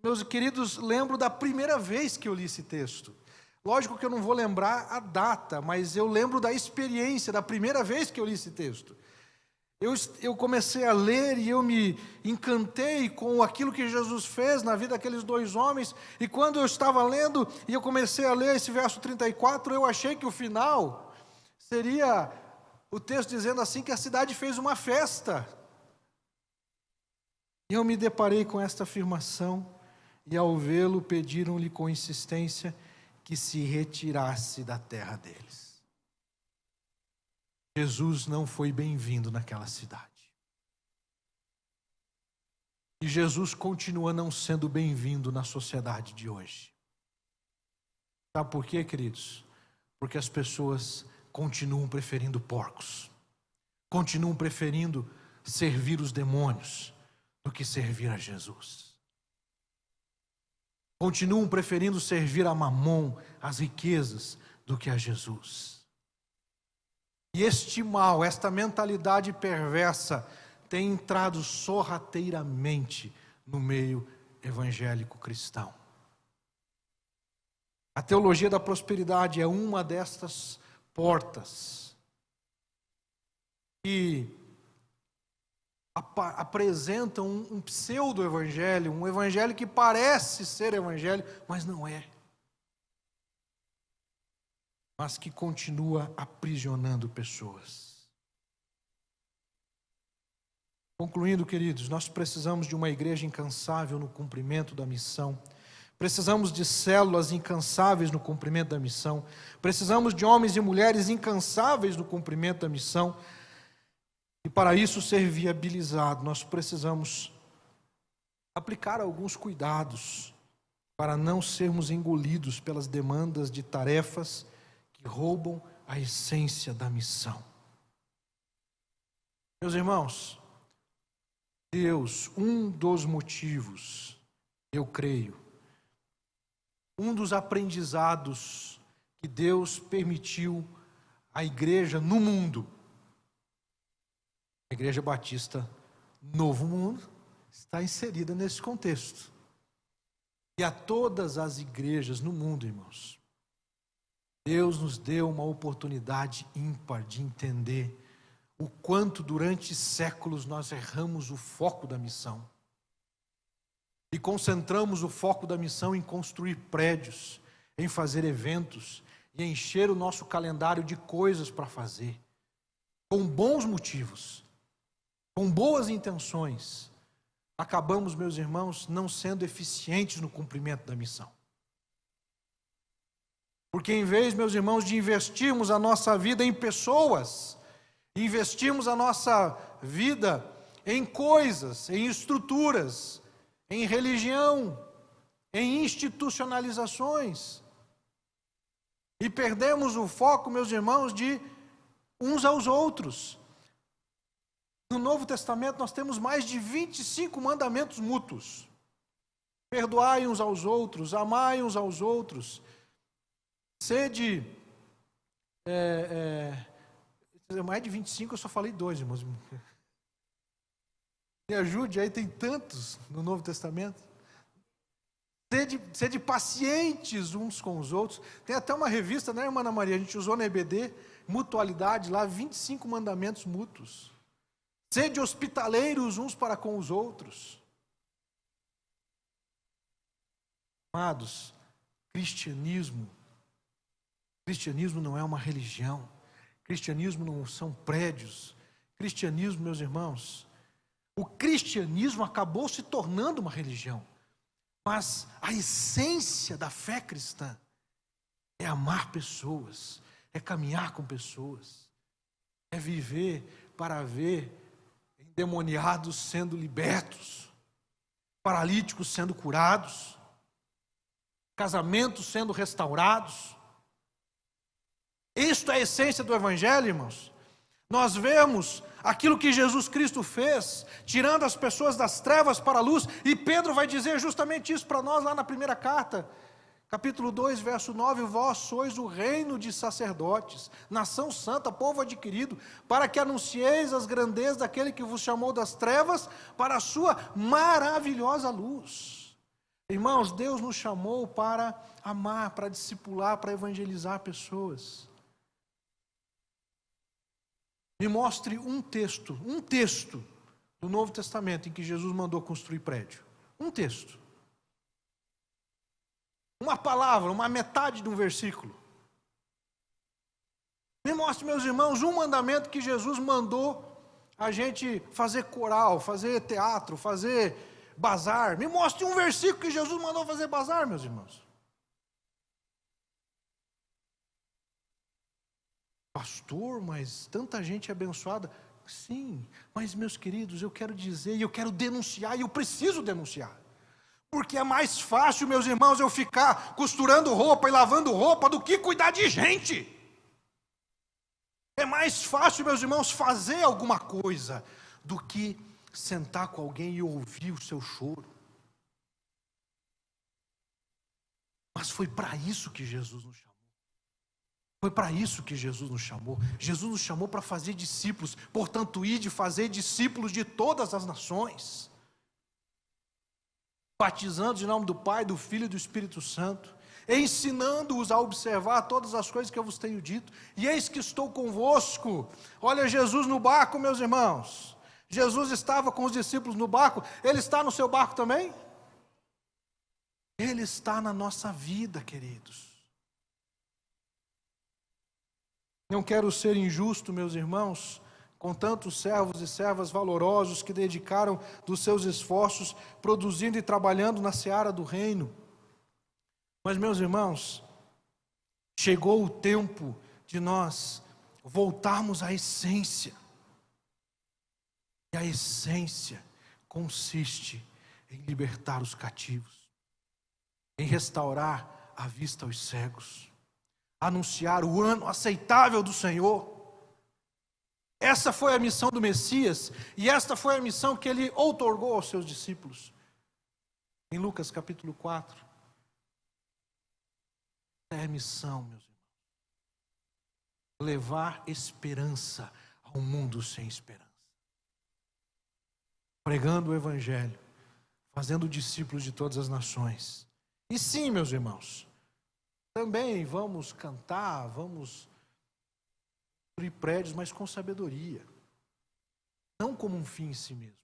Meus queridos, lembro da primeira vez que eu li esse texto. Lógico que eu não vou lembrar a data, mas eu lembro da experiência, da primeira vez que eu li esse texto. Eu comecei a ler e eu me encantei com aquilo que Jesus fez na vida daqueles dois homens. E quando eu estava lendo e eu comecei a ler esse verso 34, eu achei que o final seria o texto dizendo assim que a cidade fez uma festa. E eu me deparei com esta afirmação, e ao vê-lo pediram-lhe com insistência que se retirasse da terra deles. Jesus não foi bem-vindo naquela cidade. E Jesus continua não sendo bem-vindo na sociedade de hoje. Sabe por quê, queridos? Porque as pessoas continuam preferindo porcos, continuam preferindo servir os demônios do que servir a Jesus. Continuam preferindo servir a Mamon, as riquezas, do que a Jesus. E este mal, esta mentalidade perversa, tem entrado sorrateiramente no meio evangélico cristão. A teologia da prosperidade é uma destas portas que apresentam um pseudo-evangelho, um evangelho que parece ser evangelho, mas não é. Mas que continua aprisionando pessoas. Concluindo, queridos, nós precisamos de uma igreja incansável no cumprimento da missão. Precisamos de células incansáveis no cumprimento da missão. Precisamos de homens e mulheres incansáveis no cumprimento da missão. E para isso ser viabilizado, nós precisamos aplicar alguns cuidados para não sermos engolidos pelas demandas de tarefas que roubam a essência da missão. Meus irmãos, Deus, um dos motivos, eu creio, um dos aprendizados que Deus permitiu à igreja no mundo, a Igreja Batista Novo Mundo, está inserida nesse contexto. E a todas as igrejas no mundo, irmãos, Deus nos deu uma oportunidade ímpar de entender o quanto durante séculos nós erramos o foco da missão. E concentramos o foco da missão em construir prédios, em fazer eventos e encher o nosso calendário de coisas para fazer. Com bons motivos, com boas intenções, acabamos, meus irmãos, não sendo eficientes no cumprimento da missão. Porque em vez, meus irmãos, de investirmos a nossa vida em pessoas, investirmos a nossa vida em coisas, em estruturas, em religião, em institucionalizações, e perdemos o foco, meus irmãos, de uns aos outros. No Novo Testamento nós temos mais de 25 mandamentos mútuos. Perdoai uns aos outros, amai uns aos outros, sede... mais de 25, eu só falei 2, irmãos. Me ajude, aí tem tantos no Novo Testamento. Sede pacientes uns com os outros. Tem até uma revista, né, irmã Ana Maria? A gente usou na EBD, mutualidade, lá 25 mandamentos mútuos. Sede hospitaleiros uns para com os outros. Amados, cristianismo não é uma religião. Cristianismo não são prédios. Cristianismo, meus irmãos, o cristianismo acabou se tornando uma religião. Mas a essência da fé cristã é amar pessoas, é caminhar com pessoas, é viver para ver endemoniados sendo libertos, paralíticos sendo curados, casamentos sendo restaurados. Isto é a essência do Evangelho, irmãos. Nós vemos aquilo que Jesus Cristo fez, tirando as pessoas das trevas para a luz, e Pedro vai dizer justamente isso para nós lá na primeira carta, capítulo 2, verso 9, vós sois o reino de sacerdotes, nação santa, povo adquirido, para que anuncieis as grandezas daquele que vos chamou das trevas para a sua maravilhosa luz. Irmãos, Deus nos chamou para amar, para discipular, para evangelizar pessoas. Me mostre um texto do Novo Testamento em que Jesus mandou construir prédio. Um texto. Uma palavra, uma metade de um versículo. Me mostre, meus irmãos, um mandamento que Jesus mandou a gente fazer coral, fazer teatro, fazer bazar. Me mostre um versículo que Jesus mandou fazer bazar, meus irmãos. Pastor, mas tanta gente é abençoada. Sim, mas meus queridos, eu quero dizer, e eu quero denunciar, e eu preciso denunciar. Porque é mais fácil, meus irmãos, eu ficar costurando roupa e lavando roupa do que cuidar de gente. É mais fácil, meus irmãos, fazer alguma coisa do que sentar com alguém e ouvir o seu choro. Mas foi para isso que Jesus nos chamou. Foi para isso que Jesus nos chamou. Jesus nos chamou para fazer discípulos. Portanto, ide fazer discípulos de todas as nações, batizando em nome do Pai, do Filho e do Espírito Santo, ensinando-os a observar todas as coisas que eu vos tenho dito. E eis que estou convosco. Olha Jesus no barco, meus irmãos. Jesus estava com os discípulos no barco. Ele está no seu barco também? Ele está na nossa vida, queridos. Não quero ser injusto, meus irmãos, com tantos servos e servas valorosos que dedicaram dos seus esforços, produzindo e trabalhando na seara do reino. Mas, meus irmãos, chegou o tempo de nós voltarmos à essência. E a essência consiste em libertar os cativos, em restaurar a vista aos cegos, anunciar o ano aceitável do Senhor. Essa foi a missão do Messias, e esta foi a missão que ele outorgou aos seus discípulos. Em Lucas capítulo 4. É a missão, meus irmãos. Levar esperança a um mundo sem esperança. Pregando o Evangelho, fazendo discípulos de todas as nações. E sim, meus irmãos, também vamos cantar, vamos construir prédios, mas com sabedoria. Não como um fim em si mesmo.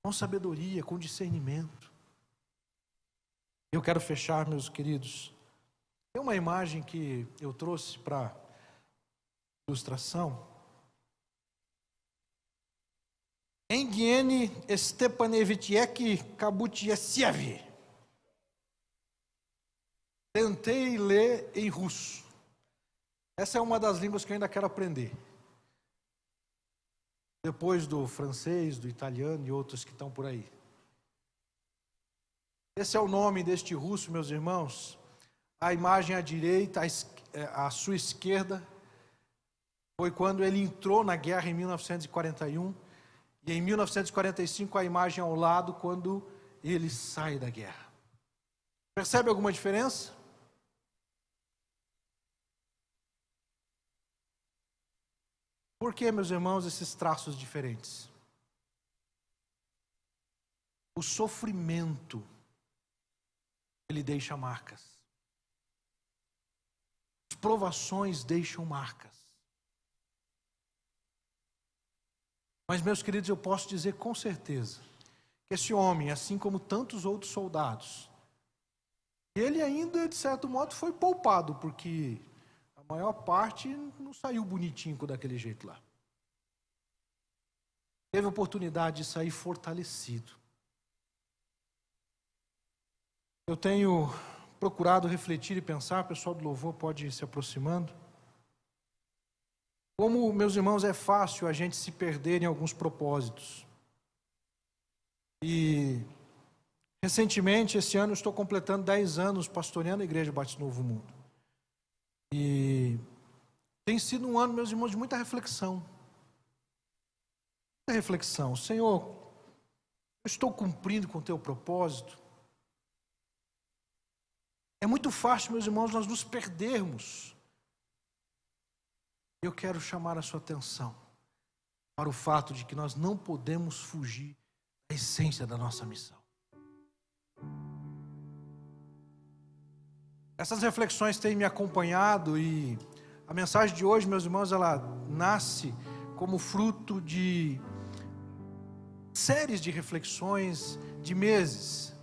Com sabedoria, com discernimento. Eu quero fechar, meus queridos. Tem uma imagem que eu trouxe para ilustração. Enghieni Stepanevich Kabutiesiev. Tentei ler em russo. Essa é uma das línguas que eu ainda quero aprender. Depois do francês, do italiano e outros que estão por aí. Esse é o nome deste russo, meus irmãos. A imagem à direita, à sua esquerda, foi quando ele entrou na guerra em 1941. E em 1945 a imagem ao lado, quando ele sai da guerra. Percebe alguma diferença? Por que, meus irmãos, esses traços diferentes? O sofrimento, ele deixa marcas. As provações deixam marcas. Mas, meus queridos, eu posso dizer com certeza que esse homem, assim como tantos outros soldados, ele ainda, de certo modo, foi poupado, porque a maior parte não saiu bonitinho daquele jeito lá. Teve a oportunidade de sair fortalecido. Eu tenho procurado refletir e pensar, o pessoal do louvor pode ir se aproximando. Como, meus irmãos, é fácil a gente se perder em alguns propósitos. E, recentemente, esse ano, eu estou completando 10 anos pastoreando a Igreja Batista Novo Mundo. E tem sido um ano, meus irmãos, de muita reflexão. Muita reflexão. Senhor, eu estou cumprindo com o teu propósito? É muito fácil, meus irmãos, nós nos perdermos. Eu quero chamar a sua atenção para o fato de que nós não podemos fugir da essência da nossa missão. Essas reflexões têm me acompanhado e a mensagem de hoje, meus irmãos, ela nasce como fruto de séries de reflexões de meses.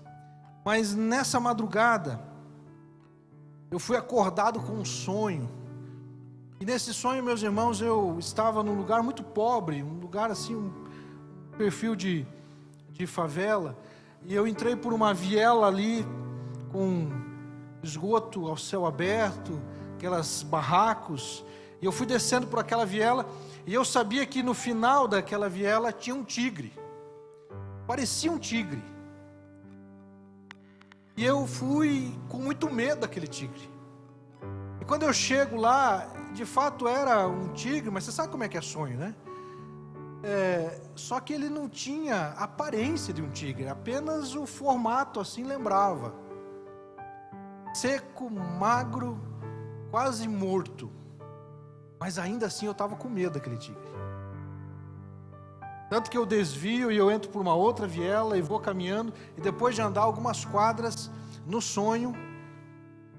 Mas nessa madrugada, eu fui acordado com um sonho. E nesse sonho, meus irmãos, eu estava num lugar muito pobre, um lugar assim, um perfil de favela. E eu entrei por uma viela ali, com esgoto ao céu aberto, aquelas barracos, e eu fui descendo por aquela viela, e eu sabia que no final daquela viela tinha um tigre, parecia um tigre, e eu fui com muito medo daquele tigre, e quando eu chego lá, de fato era um tigre, mas você sabe como é que é sonho, né? Só que ele não tinha aparência de um tigre, apenas o formato assim lembrava, seco, magro, quase morto, mas ainda assim eu estava com medo daquele tigre, tanto que eu desvio e eu entro por uma outra viela e vou caminhando, e depois de andar algumas quadras, no sonho,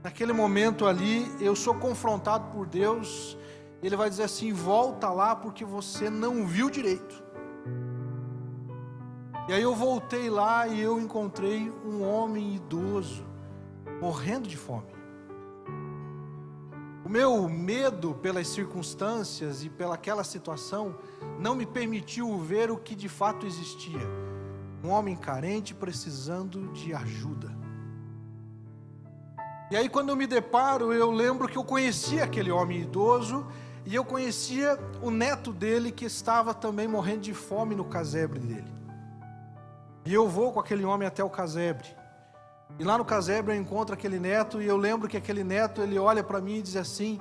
naquele momento ali, eu sou confrontado por Deus. Ele vai dizer assim: volta lá porque você não viu direito. E aí eu voltei lá e eu encontrei um homem idoso, morrendo de fome. O meu medo pelas circunstâncias e pelaquela situação não me permitiu ver o que de fato existia. Um homem carente precisando de ajuda. E aí quando eu me deparo, eu lembro que eu conhecia aquele homem idoso, e eu conhecia o neto dele que estava também morrendo de fome no casebre dele. E eu vou com aquele homem até o casebre. E lá no casebre eu encontro aquele neto, e eu lembro que aquele neto, ele olha para mim e diz assim: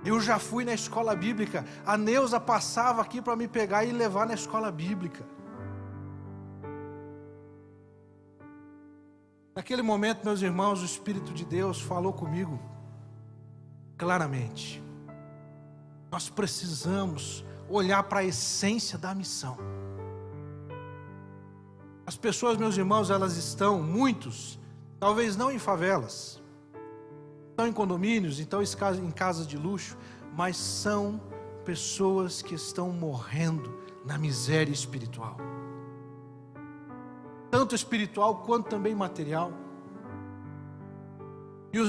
eu já fui na escola bíblica, a Neuza passava aqui para me pegar e levar na escola bíblica. Naquele momento, meus irmãos, o Espírito de Deus falou comigo claramente. Nós precisamos olhar para a essência da missão. As pessoas, meus irmãos, elas estão, muitos, talvez não em favelas, estão em condomínios, estão em casas de luxo, mas são pessoas que estão morrendo na miséria espiritual. Tanto espiritual quanto também material.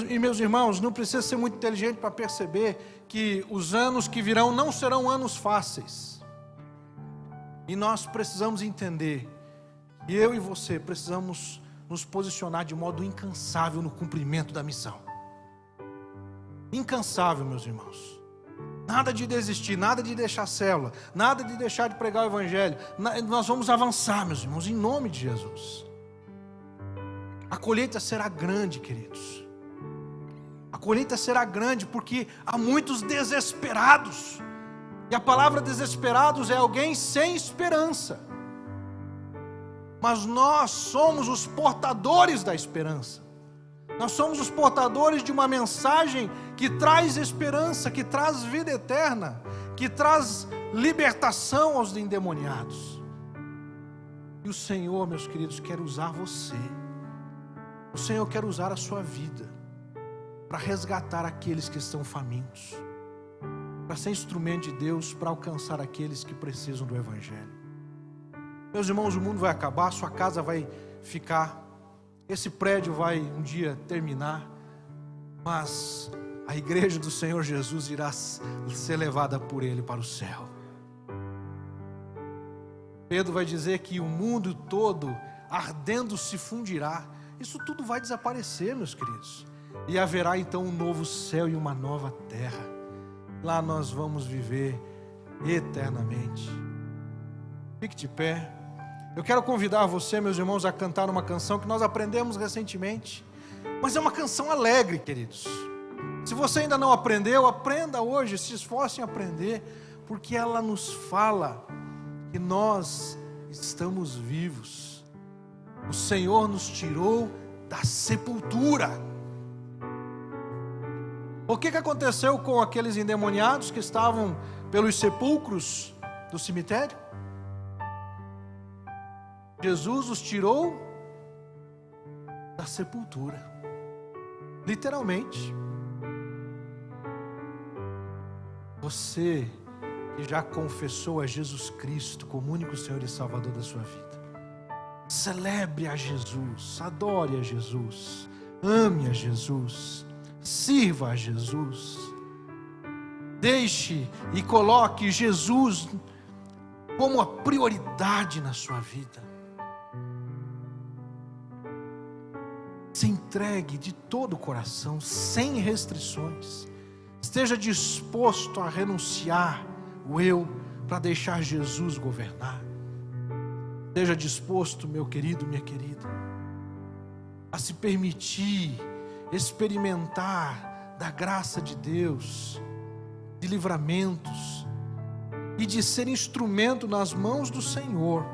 E meus irmãos, não precisa ser muito inteligente para perceber que os anos que virão não serão anos fáceis. E nós precisamos entender, e eu e você precisamos nos posicionar de modo incansável no cumprimento da missão. Incansável, meus irmãos. Nada de desistir, nada de deixar a célula, nada de deixar de pregar o evangelho. Nós vamos avançar, meus irmãos, em nome de Jesus. A colheita será grande, queridos. A colheita será grande porque há muitos desesperados. E a palavra desesperados é alguém sem esperança. Mas nós somos os portadores da esperança. Nós somos os portadores de uma mensagem que traz esperança, que traz vida eterna, que traz libertação aos endemoniados. E o Senhor, meus queridos, quer usar você. O Senhor quer usar a sua vida para resgatar aqueles que estão famintos, para ser instrumento de Deus para alcançar aqueles que precisam do evangelho. Meus irmãos, o mundo vai acabar, sua casa vai ficar, esse prédio vai um dia terminar, mas a igreja do Senhor Jesus irá ser levada por Ele para o céu. Pedro vai dizer que o mundo todo ardendo se fundirá. Isso tudo vai desaparecer, meus queridos, e haverá então um novo céu e uma nova terra. Lá nós vamos viver eternamente. Fique de pé. Eu quero convidar você, meus irmãos, a cantar uma canção que nós aprendemos recentemente, mas é uma canção alegre, queridos. Se você ainda não aprendeu, aprenda hoje, se esforce em aprender, porque ela nos fala que nós estamos vivos. O Senhor nos tirou da sepultura. O que aconteceu com aqueles endemoniados que estavam pelos sepulcros do cemitério? Jesus os tirou da sepultura, literalmente. Você que já confessou a Jesus Cristo como único Senhor e Salvador da sua vida, celebre a Jesus, adore a Jesus, ame a Jesus, sirva a Jesus. Deixe e coloque Jesus como a prioridade na sua vida. Se entregue de todo o coração, sem restrições. Esteja disposto a renunciar o eu para deixar Jesus governar. Esteja disposto, meu querido, minha querida, a se permitir experimentar da graça de Deus, de livramentos e de ser instrumento nas mãos do Senhor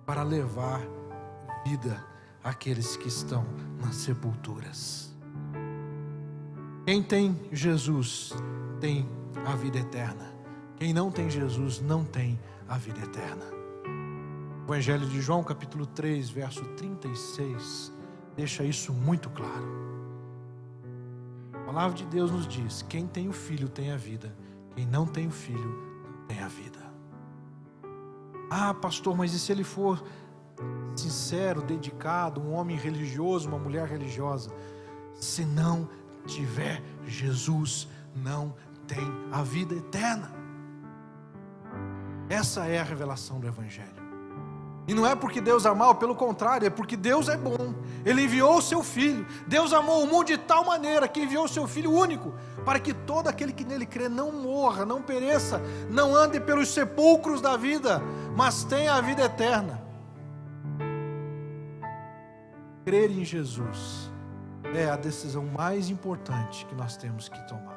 para levar vida àqueles que estão nas sepulturas. Quem tem Jesus tem a vida eterna. Quem não tem Jesus não tem a vida eterna. O Evangelho de João, capítulo 3, verso 36, deixa isso muito claro. A palavra de Deus nos diz: quem tem o Filho tem a vida, quem não tem o Filho não tem a vida. Ah, pastor, mas e se ele for sincero, dedicado, um homem religioso, uma mulher religiosa? Se não tiver Jesus, não tem a vida eterna. Essa é a revelação do Evangelho. E não é porque Deus é mau, pelo contrário, é porque Deus é bom. Ele enviou o seu Filho. Deus amou o mundo de tal maneira que enviou o seu Filho único, para que todo aquele que nele crê não morra, não pereça, não ande pelos sepulcros da vida, mas tenha a vida eterna. Crer em Jesus é a decisão mais importante que nós temos que tomar.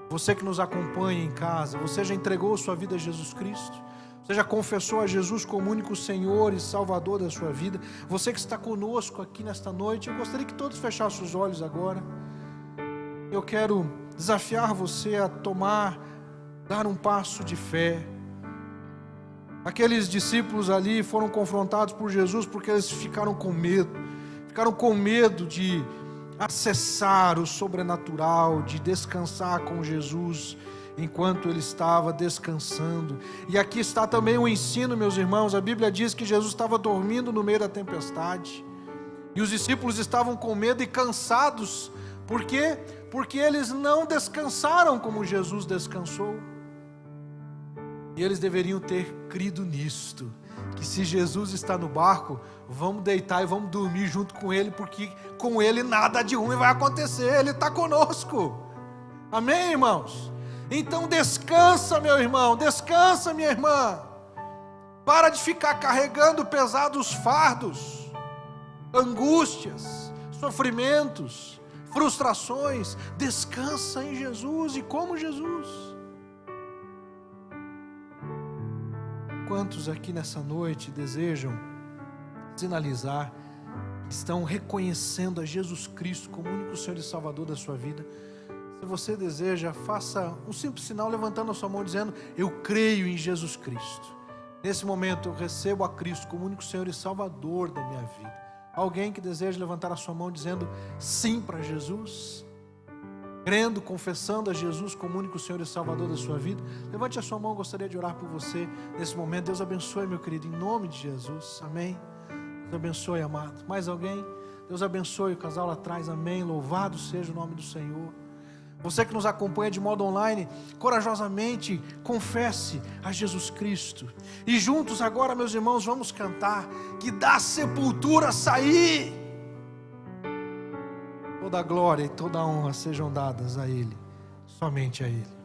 Você que nos acompanha em casa, você já entregou sua vida a Jesus Cristo? Você já confessou a Jesus como único Senhor e Salvador da sua vida? Você que está conosco aqui nesta noite, eu gostaria que todos fechassem os olhos agora. Eu quero desafiar você a dar um passo de fé. Aqueles discípulos ali foram confrontados por Jesus porque eles ficaram com medo de acessar o sobrenatural, de descansar com Jesus enquanto ele estava descansando. E aqui está também o ensino, meus irmãos. A Bíblia diz que Jesus estava dormindo no meio da tempestade, e os discípulos estavam com medo e cansados. Por quê? Porque eles não descansaram como Jesus descansou. E eles deveriam ter crido nisto, que se Jesus está no barco, vamos deitar e vamos dormir junto com Ele, porque com Ele nada de ruim vai acontecer, Ele está conosco. Amém, irmãos? Então descansa, meu irmão, descansa, minha irmã. Para de ficar carregando pesados fardos, angústias, sofrimentos, frustrações. Descansa em Jesus e como Jesus. Quantos aqui nessa noite desejam sinalizar que estão reconhecendo a Jesus Cristo como o único Senhor e Salvador da sua vida? Se você deseja, faça um simples sinal levantando a sua mão dizendo: eu creio em Jesus Cristo. Nesse momento eu recebo a Cristo como único Senhor e Salvador da minha vida. Alguém que deseja levantar a sua mão dizendo sim para Jesus? Crendo, confessando a Jesus como único Senhor e Salvador da sua vida? Levante a sua mão, eu gostaria de orar por você nesse momento. Deus abençoe, meu querido, em nome de Jesus, amém. Deus abençoe, amado. Mais alguém? Deus abençoe o casal lá atrás, amém. Louvado seja o nome do Senhor. Você que nos acompanha de modo online, corajosamente confesse a Jesus Cristo. E juntos agora, meus irmãos, vamos cantar que da sepultura sair. Toda a glória e toda a honra sejam dadas a Ele, somente a Ele.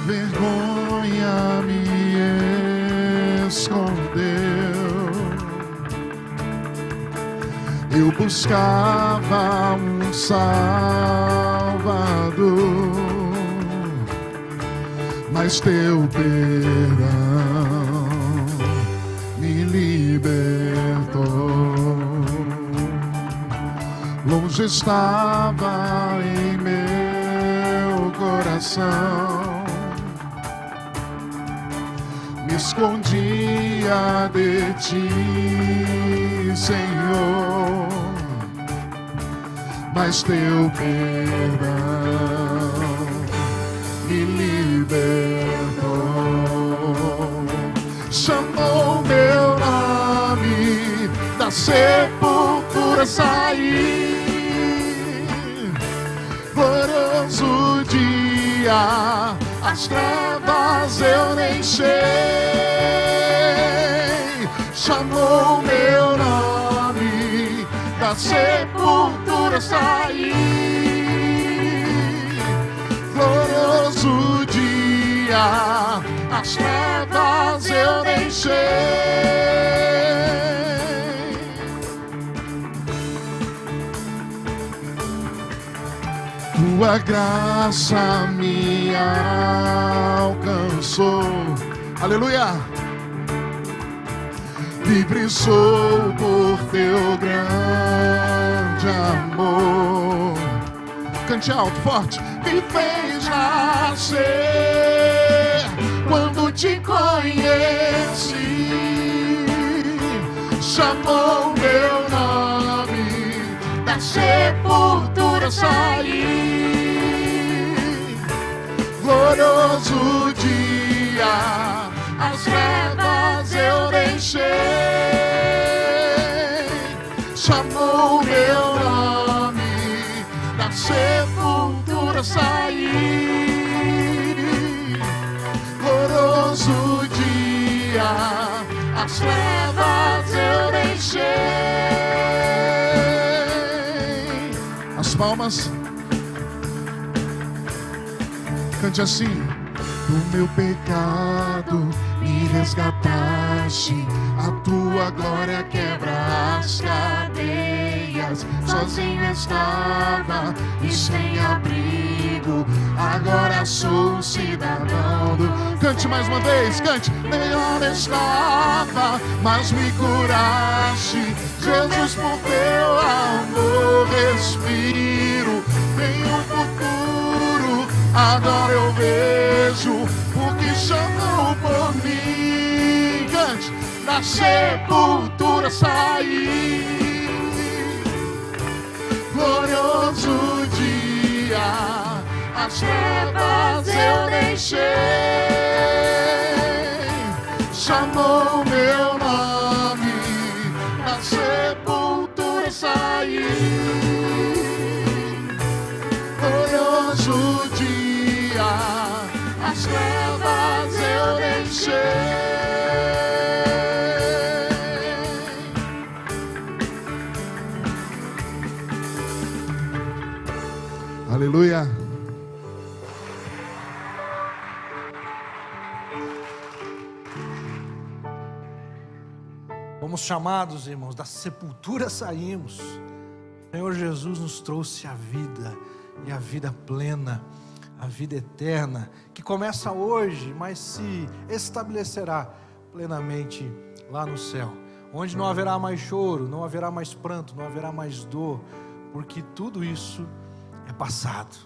Vergonha me escondeu. Eu buscava um Salvador, mas teu perdão me libertou. Longe estava em meu coração me escondia de ti, Senhor, mas teu perdão me libertou. Chamou meu nome, da sepultura saí. Glorioso dia, as trevas eu deixei. Chamou meu nome, da sepultura saí. Glorioso dia, as trevas eu deixei. Tua graça me alcançou. Aleluia! Livre sou por teu grande amor. Cante alto, forte. Me fez nascer quando te conheci. Chamou meu nome, da sepultura saí. Glorioso dia, as trevas eu deixei. Chamou meu nome, da sepultura saí. Glorioso dia, as trevas eu deixei. As palmas. Cante assim. Do meu pecado me resgataste, a tua glória quebra as cadeias. Sozinho estava e sem abrigo, agora sou cidadão do... Cante mais uma vez, cante. Melhor estava, mas me curaste. Jesus, por teu amor respiro. Tem um futuro, agora eu vejo, porque chamou por mim. Cante. Da sepultura saí. Glorioso dia, as trevas eu deixei. Chamou meu nome, da sepultura saí. Glorioso dia, as trevas eu deixei. Aleluia. Fomos chamados, irmãos, da sepultura saímos. O Senhor Jesus nos trouxe a vida, e a vida plena, a vida eterna, que começa hoje, mas se estabelecerá plenamente lá no céu, onde não haverá mais choro, não haverá mais pranto, não haverá mais dor, porque tudo isso é passado.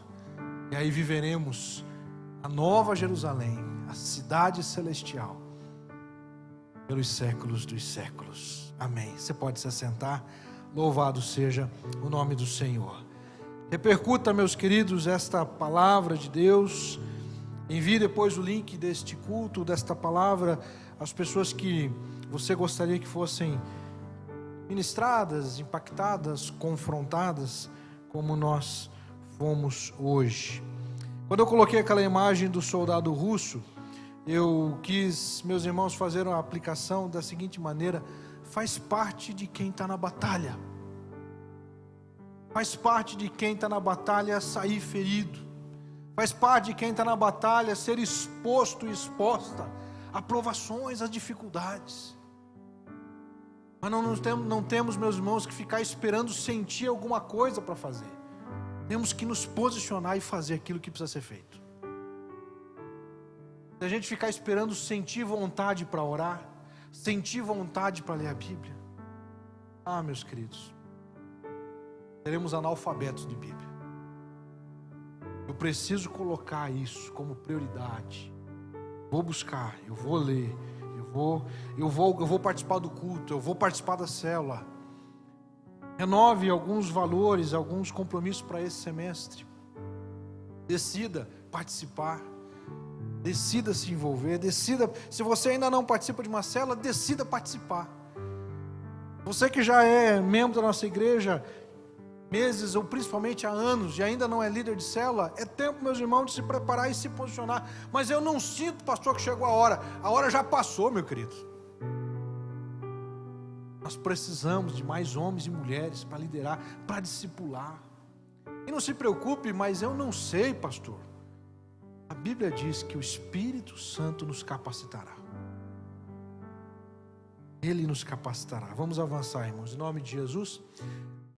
E aí viveremos a nova Jerusalém, a cidade celestial, pelos séculos dos séculos. Amém. Você pode se assentar. Louvado seja o nome do Senhor. Repercuta, meus queridos, esta palavra de Deus. Envie depois o link deste culto, desta palavra, às pessoas que você gostaria que fossem ministradas, impactadas, confrontadas, como nós fomos hoje. Quando eu coloquei aquela imagem do soldado russo, eu quis, meus irmãos, fazer uma aplicação da seguinte maneira: faz parte de quem está na batalha. Faz parte de quem está na batalha sair ferido. Faz parte de quem está na batalha ser exposto e exposta a provações, a dificuldades. Mas não temos, meus irmãos, que ficar esperando sentir alguma coisa para fazer. Temos que nos posicionar e fazer aquilo que precisa ser feito. Se a gente ficar esperando sentir vontade para orar, sentir vontade para ler a Bíblia, meus queridos, seremos analfabetos de Bíblia. Eu preciso colocar isso como prioridade. Vou buscar, eu vou ler, eu vou participar do culto, eu vou participar da célula. Renove alguns valores, alguns compromissos para esse semestre. Decida participar. Decida se envolver. Decida, se você ainda não participa de uma célula, decida participar. Você que já é membro da nossa igreja meses ou principalmente há anos e ainda não é líder de célula, é tempo, meus irmãos, de se preparar e se posicionar. Mas eu não sinto, pastor, que chegou a hora já passou, meu querido. Nós precisamos de mais homens e mulheres para liderar, para discipular. E não se preocupe, mas eu não sei, pastor. A Bíblia diz que o Espírito Santo nos capacitará. Ele nos capacitará. Vamos avançar, irmãos, em nome de Jesus.